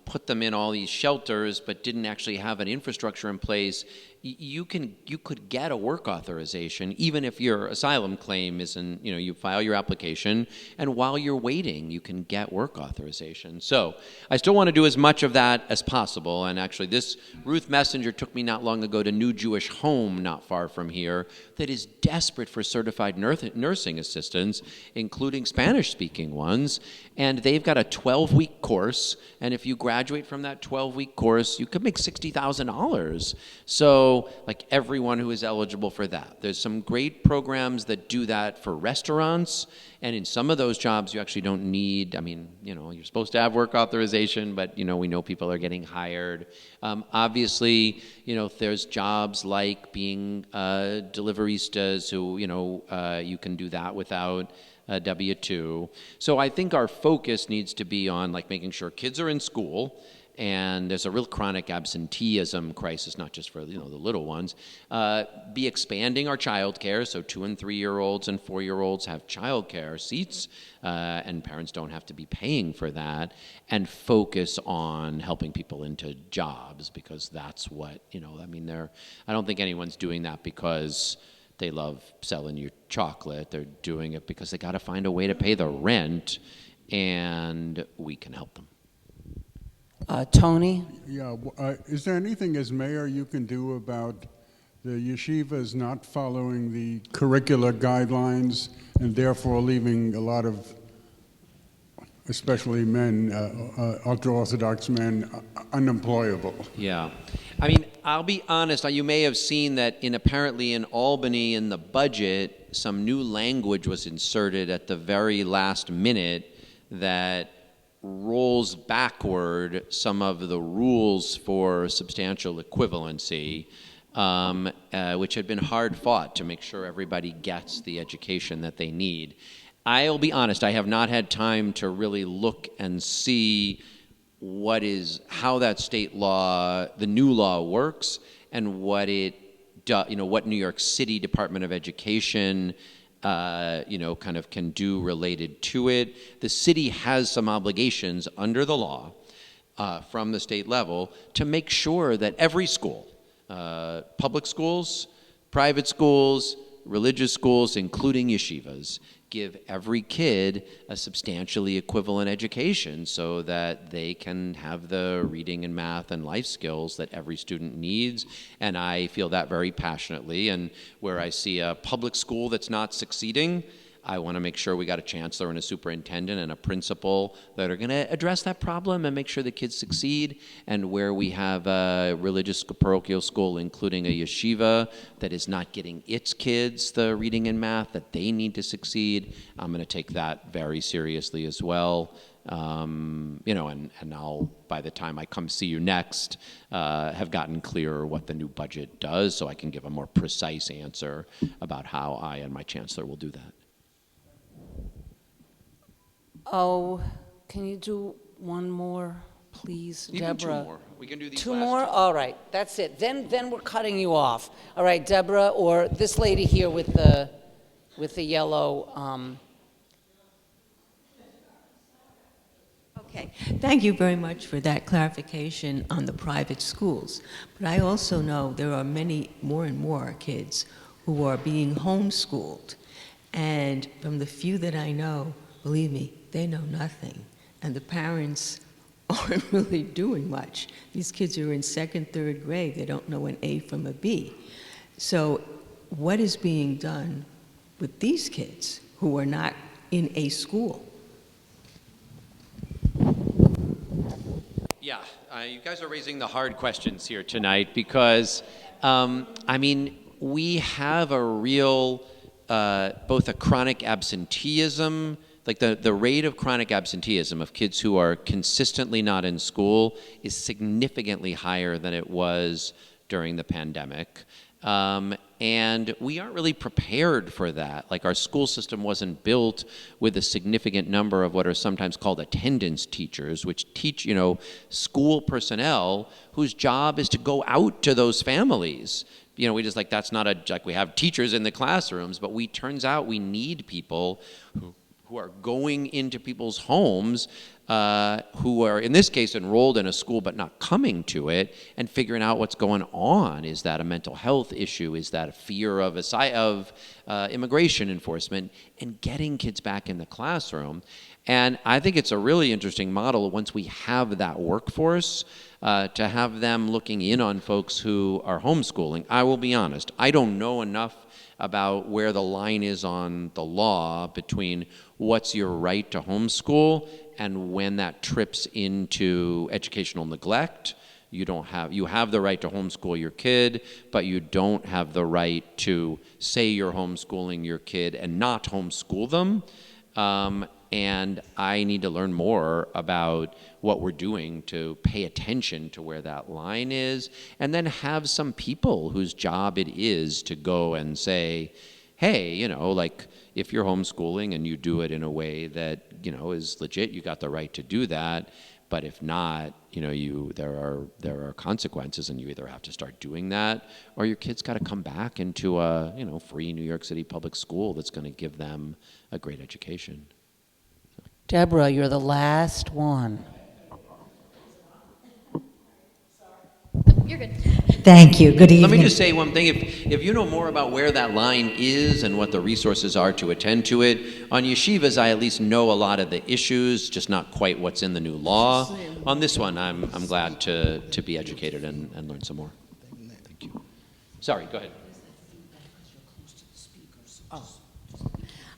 put them in all these shelters, but didn't actually have an infrastructure in place. You could get a work authorization even if your asylum claim isn't, you file your application, and while you're waiting, you can get work authorization. So I still want to do as much of that as possible. And actually, this Ruth Messenger took me not long ago to New Jewish Home, not far from here, that is desperate for certified nursing assistants, including Spanish-speaking ones. And they've got a 12-week course, and if you graduate from that 12-week course, you could make $60,000. So, like, everyone who is eligible for that. There's some great programs that do that for restaurants, and in some of those jobs, you actually don't need, you're supposed to have work authorization, but, we know people are getting hired. Obviously, there's jobs like being deliveristas who, you can do that without W-2. So I think our focus needs to be on, like, making sure kids are in school, and there's a real chronic absenteeism crisis, not just for the little ones. Be expanding our child care, so 2- and 3-year-olds and 4-year-olds have child care seats, and parents don't have to be paying for that, and focus on helping people into jobs, because that's what, I don't think anyone's doing that because they love selling you chocolate. They're doing it because they got to find a way to pay the rent, and we can help them. Tony? Yeah, is there anything as mayor you can do about the yeshivas not following the curricular guidelines and therefore leaving a lot of, especially men, ultra-Orthodox men, unemployable? Yeah. I'll be honest, you may have seen that apparently in Albany in the budget, some new language was inserted at the very last minute that rolls backward some of the rules for substantial equivalency, which had been hard fought to make sure everybody gets the education that they need. I'll be honest, I have not had time to really look and see how that state law, the new law, works, and what it does, what New York City Department of Education kind of can do related to it. The city has some obligations under the law from the state level to make sure that every school, public schools, private schools, religious schools, including yeshivas, give every kid a substantially equivalent education so that they can have the reading and math and life skills that every student needs. And I feel that very passionately. And where I see a public school that's not succeeding, I want to make sure we got a chancellor and a superintendent and a principal that are going to address that problem and make sure the kids succeed. And where we have a religious parochial school, including a yeshiva, that is not getting its kids the reading and math that they need to succeed, I'm going to take that very seriously as well. And I'll, by the time I come see you next, have gotten clearer what the new budget does, so I can give a more precise answer about how I and my chancellor will do that. Oh, can you do one more, please, Even Deborah? 2 more. We can do these Two last more? 2. All right, that's it. Then we're cutting you off. All right, Deborah, or this lady here with the yellow. Okay, thank you very much for that clarification on the private schools. But I also know there are many more and more kids who are being homeschooled. And from the few that I know, believe me, they know nothing. And the parents aren't really doing much. These kids are in 2nd, 3rd grade. They don't know an A from a B. So what is being done with these kids who are not in a school? Yeah, you guys are raising the hard questions here tonight because, we have a real, both a chronic absenteeism, like the rate of chronic absenteeism of kids who are consistently not in school is significantly higher than it was during the pandemic. And we aren't really prepared for that. Like, our school system wasn't built with a significant number of what are sometimes called attendance teachers, which teach, school personnel whose job is to go out to those families. We just that's not we have teachers in the classrooms, but turns out we need people who are going into people's homes, who are, in this case, enrolled in a school but not coming to it, and figuring out what's going on. Is that a mental health issue? Is that a fear of immigration enforcement? And getting kids back in the classroom. And I think it's a really interesting model once we have that workforce, to have them looking in on folks who are homeschooling. I will be honest, I don't know enough about where the line is on the law between what's your right to homeschool and when that trips into educational neglect. You have the right to homeschool your kid, but you don't have the right to say you're homeschooling your kid and not homeschool them. And I need to learn more about what we're doing to pay attention to where that line is, and then have some people whose job it is to go and say, hey, if you're homeschooling and you do it in a way that, is legit, you got the right to do that. But if not, there are consequences, and you either have to start doing that, or your kid's got to come back into a, free New York City public school that's going to give them a great education. Deborah, you're the last one. You're good. Thank you. Good evening. Let me just say one thing. If you know more about where that line is and what the resources are to attend to it, on yeshivas I at least know a lot of the issues, just not quite what's in the new law. On this one, I'm glad to be educated and learn some more. Thank you. Sorry, go ahead.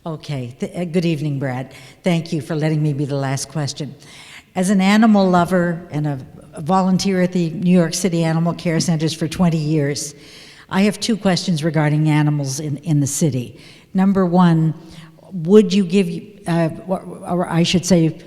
Okay. Good evening, Brad. Thank you for letting me be the last question. As an animal lover and a volunteer at the New York City Animal Care Centers for 20 years, I have two questions regarding animals in the city. Number one, would you give, or I should say,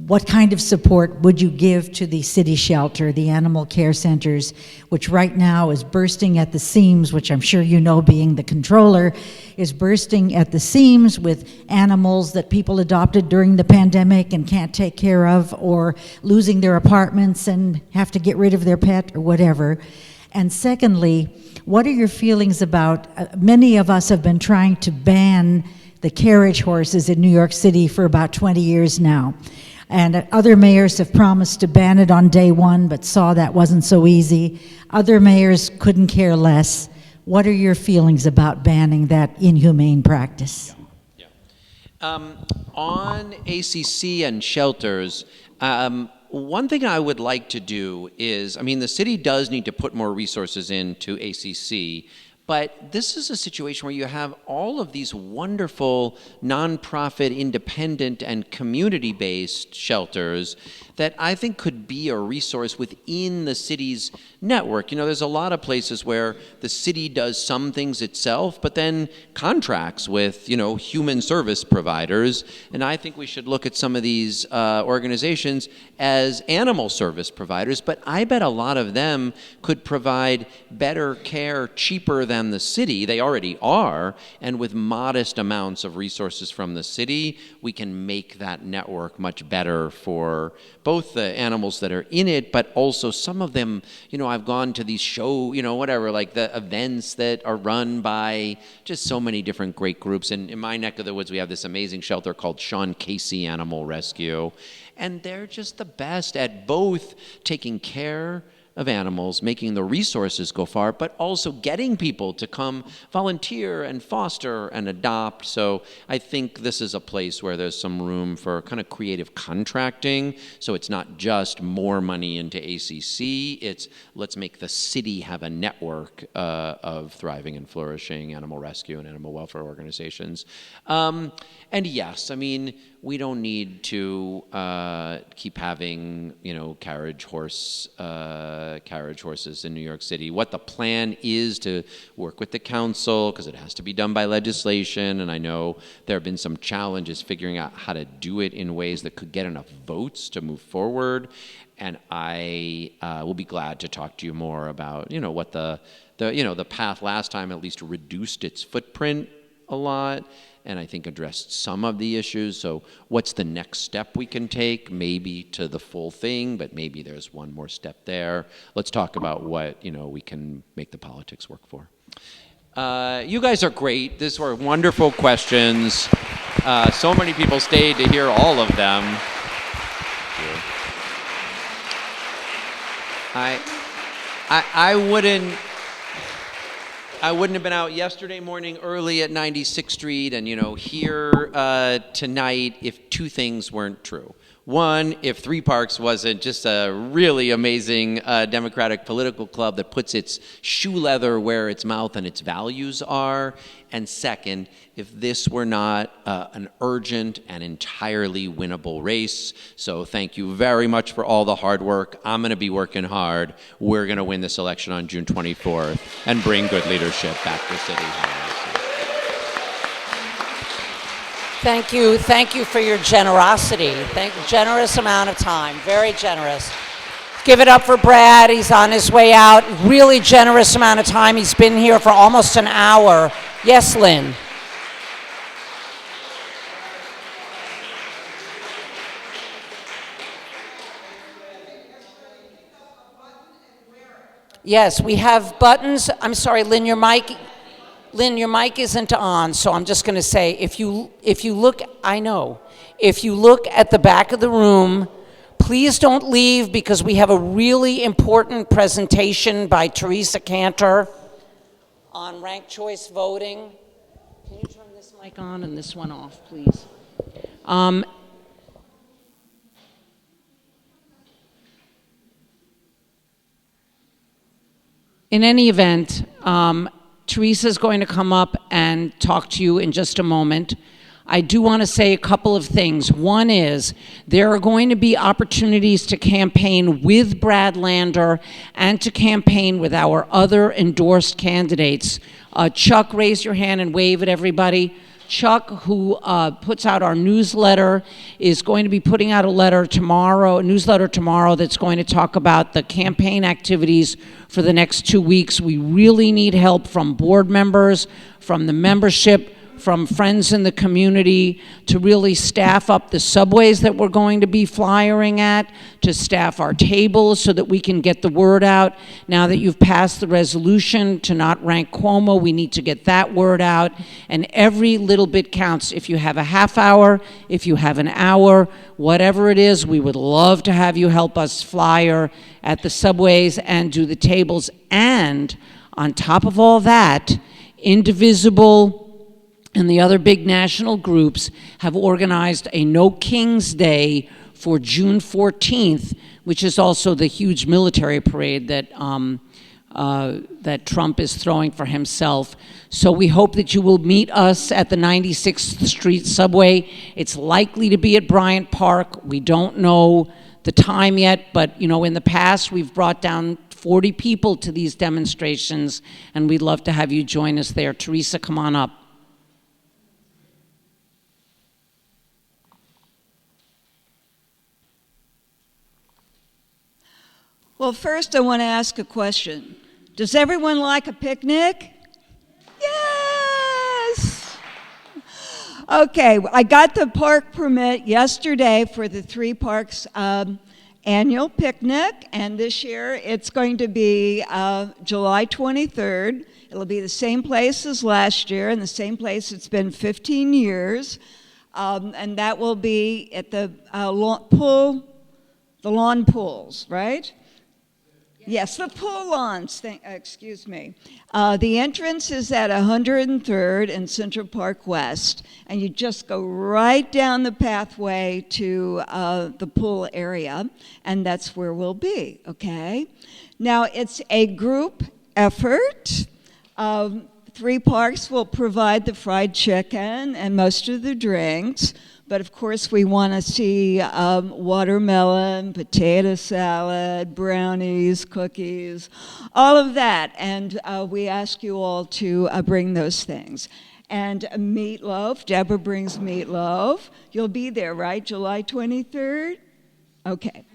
what kind of support would you give to the city shelter, the animal care centers, which right now is bursting at the seams, which I'm sure you know, being the controller, is bursting at the seams with animals that people adopted during the pandemic and can't take care of, or losing their apartments and have to get rid of their pet or whatever? And secondly, what are your feelings about, many of us have been trying to ban the carriage horses in New York City for about 20 years now. And other mayors have promised to ban it on day one, but saw that wasn't so easy. Other mayors couldn't care less. What are your feelings about banning that inhumane practice? On ACC and shelters, one thing I would like to do is, the city does need to put more resources into ACC, but this is a situation where you have all of these wonderful nonprofit, independent, and community-based shelters that I think could be a resource within the city's network. There's a lot of places where the city does some things itself, but then contracts with, human service providers. And I think we should look at some of these organizations as animal service providers, but I bet a lot of them could provide better care cheaper than the city. They already are, and with modest amounts of resources from the city, we can make that network much better for both the animals that are in it, but also some of them, I've gone to these like the events that are run by just so many different great groups. And in my neck of the woods, we have this amazing shelter called Sean Casey Animal Rescue. And they're just the best at both taking care of animals, making the resources go far, but also getting people to come volunteer and foster and adopt. So I think this is a place where there's some room for kind of creative contracting. So it's not just more money into ACC, it's let's make the city have a network of thriving and flourishing animal rescue and animal welfare organizations. And yes, we don't need to keep having, carriage horse carriage horses in New York City, what the plan is to work with the council, because it has to be done by legislation, and I know there have been some challenges figuring out how to do it in ways that could get enough votes to move forward. And I will be glad to talk to you more about, what the path last time at least reduced its footprint a lot, and I think addressed some of the issues. So what's the next step we can take? Maybe to the full thing, but maybe there's one more step there. Let's talk about what, we can make the politics work for. You guys are great. These were wonderful questions. So many people stayed to hear all of them. Thank you. I wouldn't have been out yesterday morning early at 96th Street and, here tonight if two things weren't true. One, if Three Parks wasn't just a really amazing democratic political club that puts its shoe leather where its mouth and its values are. And second, if this were not an urgent and entirely winnable race. So thank you very much for all the hard work. I'm going to be working hard. We're going to win this election on June 24th and bring good leadership back to City Hall. Thank you for your generosity. Generous amount of time, very generous. Give it up for Brad, he's on his way out. Really generous amount of time, he's been here for almost an hour. Yes, Lynn? Yes, we have buttons. I'm sorry, Lynn, your mic isn't on, so I'm just going to say, if you look, if you look at the back of the room, please don't leave because we have a really important presentation by Teresa Cantor on ranked choice voting. Can you turn this mic on and this one off, please? In any event, Teresa's going to come up and talk to you in just a moment. I do want to say a couple of things. One is there are going to be opportunities to campaign with Brad Lander and to campaign with our other endorsed candidates. Chuck, raise your hand and wave at everybody. Chuck, who puts out our newsletter, is going to be putting out a newsletter tomorrow that's going to talk about the campaign activities for the next 2 weeks. We really need help from board members, from the membership, from friends in the community to really staff up the subways that we're going to be flyering at, to staff our tables so that we can get the word out. Now that you've passed the resolution to not rank Cuomo, we need to get that word out, and every little bit counts. If you have a half hour, if you have an hour, whatever it is, we would love to have you help us flyer at the subways and do the tables. And on top of all that, Indivisible and the other big national groups have organized a No Kings Day for June 14th, which is also the huge military parade that Trump is throwing for himself. So we hope that you will meet us at the 96th Street subway. It's likely to be at Bryant Park. We don't know the time yet, but in the past we've brought down 40 people to these demonstrations, and we'd love to have you join us there. Teresa, come on up. Well, first I want to ask a question. Does everyone like a picnic? Yes! Okay, I got the park permit yesterday for the Three Parks annual picnic, and this year it's going to be July 23rd. It'll be the same place as last year and the same place it's been 15 years, and that will be at the lawn pools, right? Yes, the pool lawns, excuse me. The entrance is at 103rd and Central Park West, and you just go right down the pathway to the pool area, and that's where we'll be, okay? Now, it's a group effort. Three Parks will provide the fried chicken and most of the drinks, But of course, we want to see watermelon, potato salad, brownies, cookies, all of that. And we ask you all to bring those things. And meatloaf, Deborah brings meatloaf. You'll be there, right? July 23rd? Okay.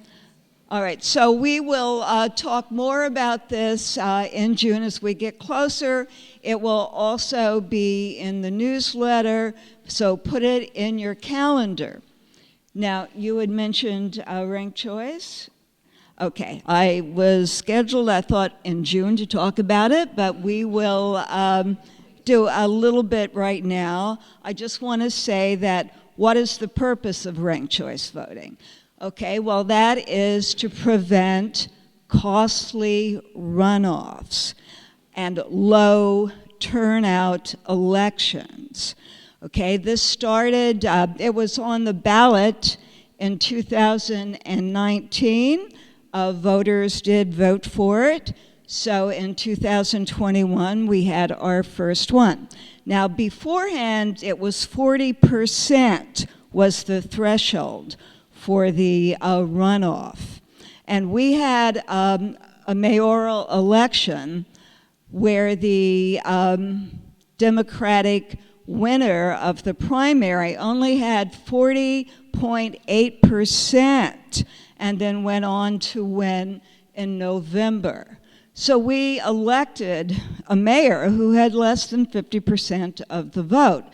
All right, so we will talk more about this in June as we get closer. It will also be in the newsletter, so put it in your calendar. Now, you had mentioned ranked choice. Okay, I was scheduled, I thought, in June to talk about it, but we will do a little bit right now. I just want to say that what is the purpose of ranked choice voting? Okay, well, that is to prevent costly runoffs and low turnout elections. Okay, this started, it was on the ballot in 2019. Voters did vote for it. So in 2021, we had our first one. Now, beforehand, it was 40% was the threshold for the runoff. And we had a mayoral election where the Democratic winner of the primary only had 40.8% and then went on to win in November. So we elected a mayor who had less than 50% of the vote.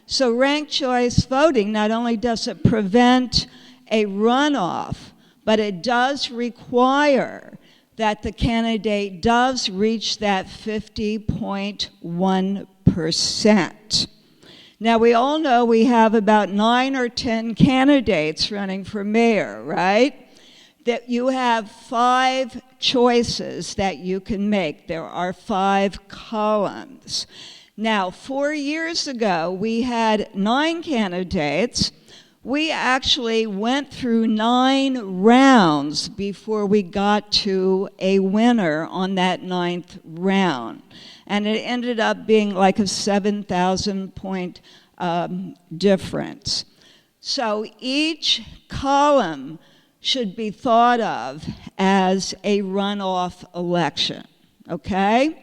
So ranked choice voting, not only does it prevent a runoff, but it does require that the candidate does reach that 50.1%. Now, we all know we have about 9 or 10 candidates running for mayor, right? That you have 5 choices that you can make. There are 5 columns. Now, 4 years ago, we had 9 candidates. We actually went through 9 rounds before we got to a winner on that 9th round. And it ended up being like a 7,000 point difference. So each column should be thought of as a runoff election, okay?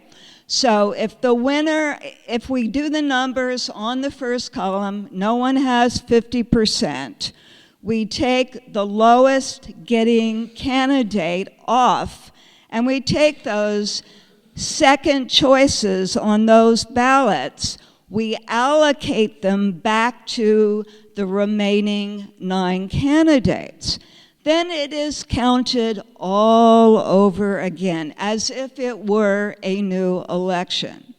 So if the winner, if we do the numbers on the first column, no one has 50%, we take the lowest getting candidate off, and we take those second choices on those ballots, we allocate them back to the remaining 9 candidates. Then it is counted all over again, as if it were a new election.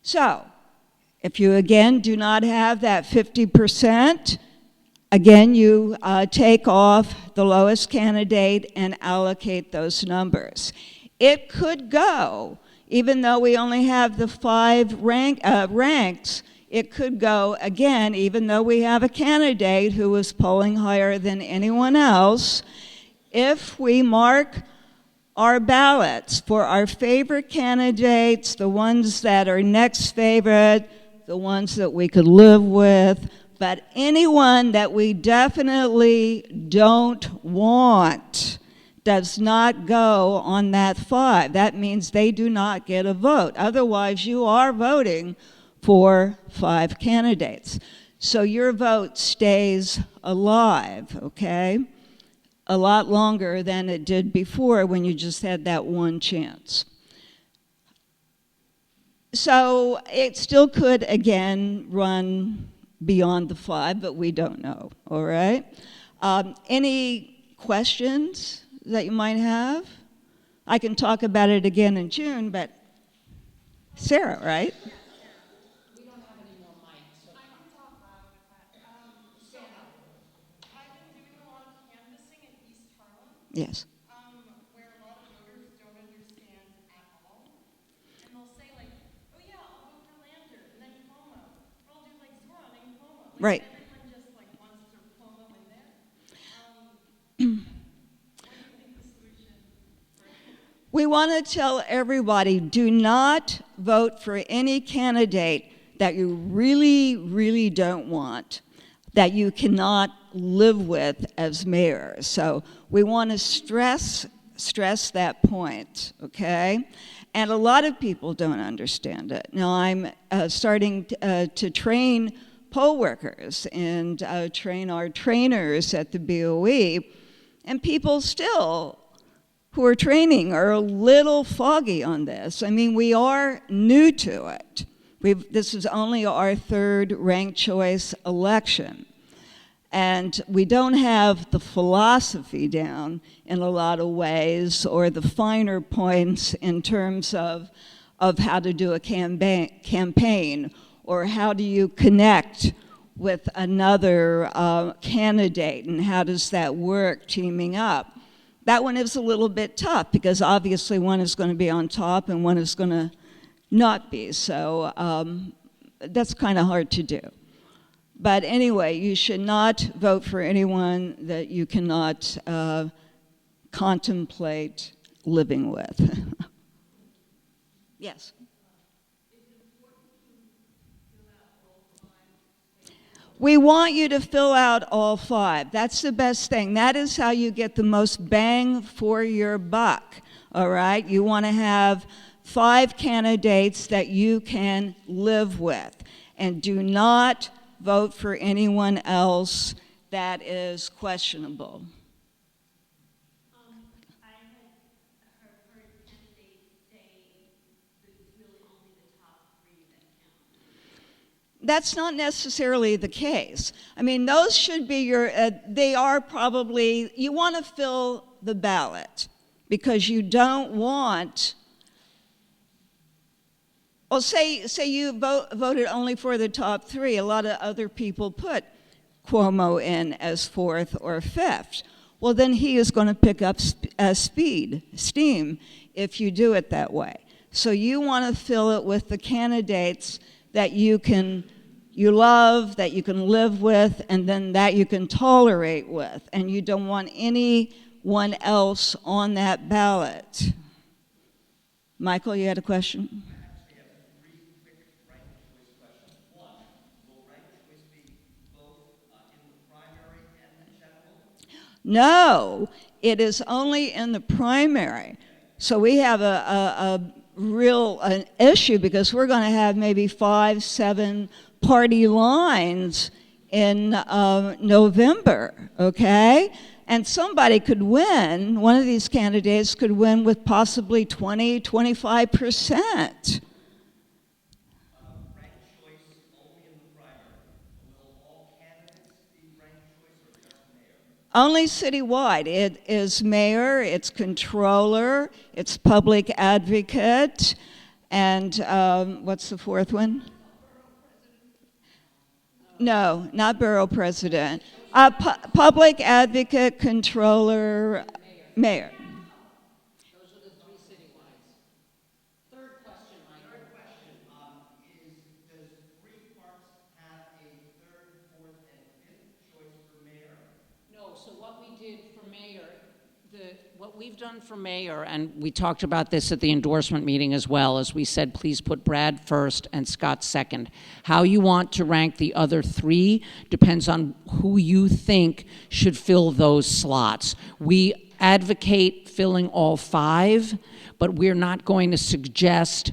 So, if you again do not have that 50%, again you take off the lowest candidate and allocate those numbers. It could go, even though we only have the 5 ranks, it could go again, even though we have a candidate who is polling higher than anyone else, if we mark our ballots for our favorite candidates, the ones that are next favorite, the ones that we could live with, but anyone that we definitely don't want does not go on that 5. That means they do not get a vote. Otherwise, you are voting for 5 candidates. So your vote stays alive, okay? A lot longer than it did before when you just had that one chance. So it still could, again, run beyond the 5, but we don't know, all right? Any questions that you might have? I can talk about it again in June, but Sarah, right? Yes. Where a lot of voters don't understand at all. And they'll say like, oh yeah, I'll vote for Lander, and then Cuomo. Or I'll do like Zoran and Cuomo. Like, right. Everyone just like wants to Cuomo in there. What do you think the solution for We want to tell everybody, do not vote for any candidate that you really, really don't want. that you cannot live with as mayor. So we want to stress that point, okay? And a lot of people don't understand it. Now I'm starting to train poll workers and train our trainers at the BOE, and people still who are training are a little foggy on this. I mean, we are new to it. This is only our third ranked choice election. And we don't have the philosophy down in a lot of ways, or the finer points in terms of how to do a campaign, or how do you connect with another candidate, and how does that work teaming up. That one is a little bit tough, because obviously one is going to be on top and one is going to not be. So that's kind of hard to do. But anyway, you should not vote for anyone that you cannot contemplate living with. Yes? We want you to fill out all 5. That's the best thing. That is how you get the most bang for your buck, all right? You want to have 5 candidates that you can live with. And do not vote for anyone else that is questionable. That's not necessarily the case. I mean, those should be your, they are probably, you want to fill the ballot because you don't want, well, say you voted only for the top 3. A lot of other people put Cuomo in as 4th or 5th. Well, then he is going to pick up steam if you do it that way. So you want to fill it with the candidates that you love, that you can live with, and then that you can tolerate with. And you don't want anyone else on that ballot. Michael, you had a question? No, it is only in the primary. So we have a real issue because we're going to have maybe 5, 7 party lines in November, okay? And somebody could win, one of these candidates could win with possibly 20, 25%. Only citywide. It is mayor, it's controller, it's public advocate, and what's the 4th one? No, not borough president. Public advocate, controller, mayor. Those are the 3 citywides. Third question, Mike. Third question is, does 3 Parks have a 3rd, 4th, and 5th choice for mayor? No, so what we did for mayor, what we've done for mayor, and we talked about this at the endorsement meeting as well, is we said, please put Brad first and Scott second. How you want to rank the other 3 depends on who you think should fill those slots. We advocate filling all 5, but we're not going to suggest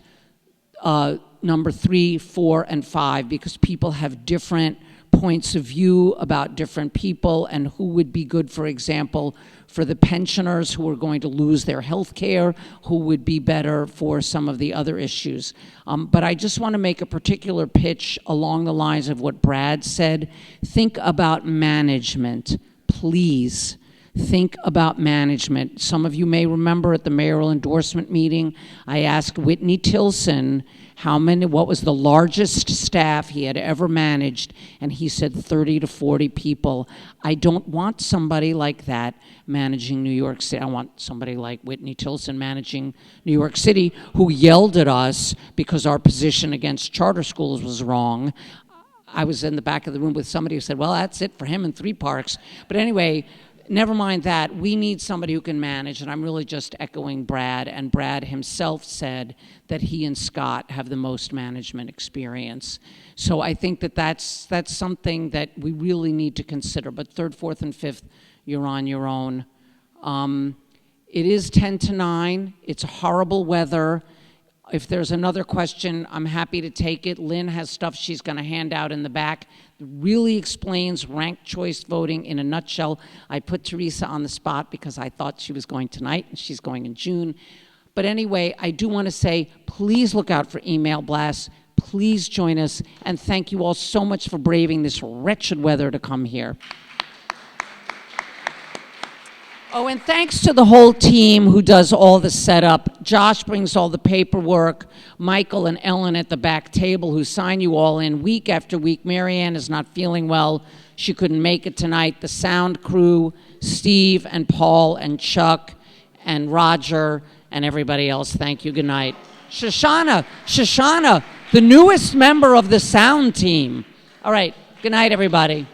number 3, 4, and 5 because people have different points of view about different people and who would be good, for example, for the pensioners who are going to lose their health care, who would be better for some of the other issues. But I just want to make a particular pitch along the lines of what Brad said. Think about management, please. Think about management. Some of you may remember at the mayoral endorsement meeting, I asked Whitney Tilson what was the largest staff he had ever managed, and he said 30 to 40 people. I don't want somebody like that managing New York City. I want somebody like Whitney Tilson managing New York City, who yelled at us because our position against charter schools was wrong. I was in the back of the room with somebody who said, well, that's it for him and 3 Parks. But anyway, never mind that. We need somebody who can manage, and I'm really just echoing Brad. And Brad himself said that he and Scott have the most management experience. So I think that that's something that we really need to consider. But third, fourth, and fifth, you're on your own. It is 10 to 9. It's horrible weather. If there's another question, I'm happy to take it. Lynn has stuff she's going to hand out in the back. It really explains ranked choice voting in a nutshell. I put Teresa on the spot because I thought she was going tonight, and she's going in June. But anyway, I do want to say, please look out for email blasts. Please join us, and thank you all so much for braving this wretched weather to come here. Oh, and thanks to the whole team who does all the setup. Josh brings all the paperwork. Michael and Ellen at the back table who sign you all in week after week. Marianne is not feeling well. She couldn't make it tonight. The sound crew, Steve and Paul and Chuck and Roger and everybody else. Thank you. Good night. Shoshana, the newest member of the sound team. All right. Good night, everybody.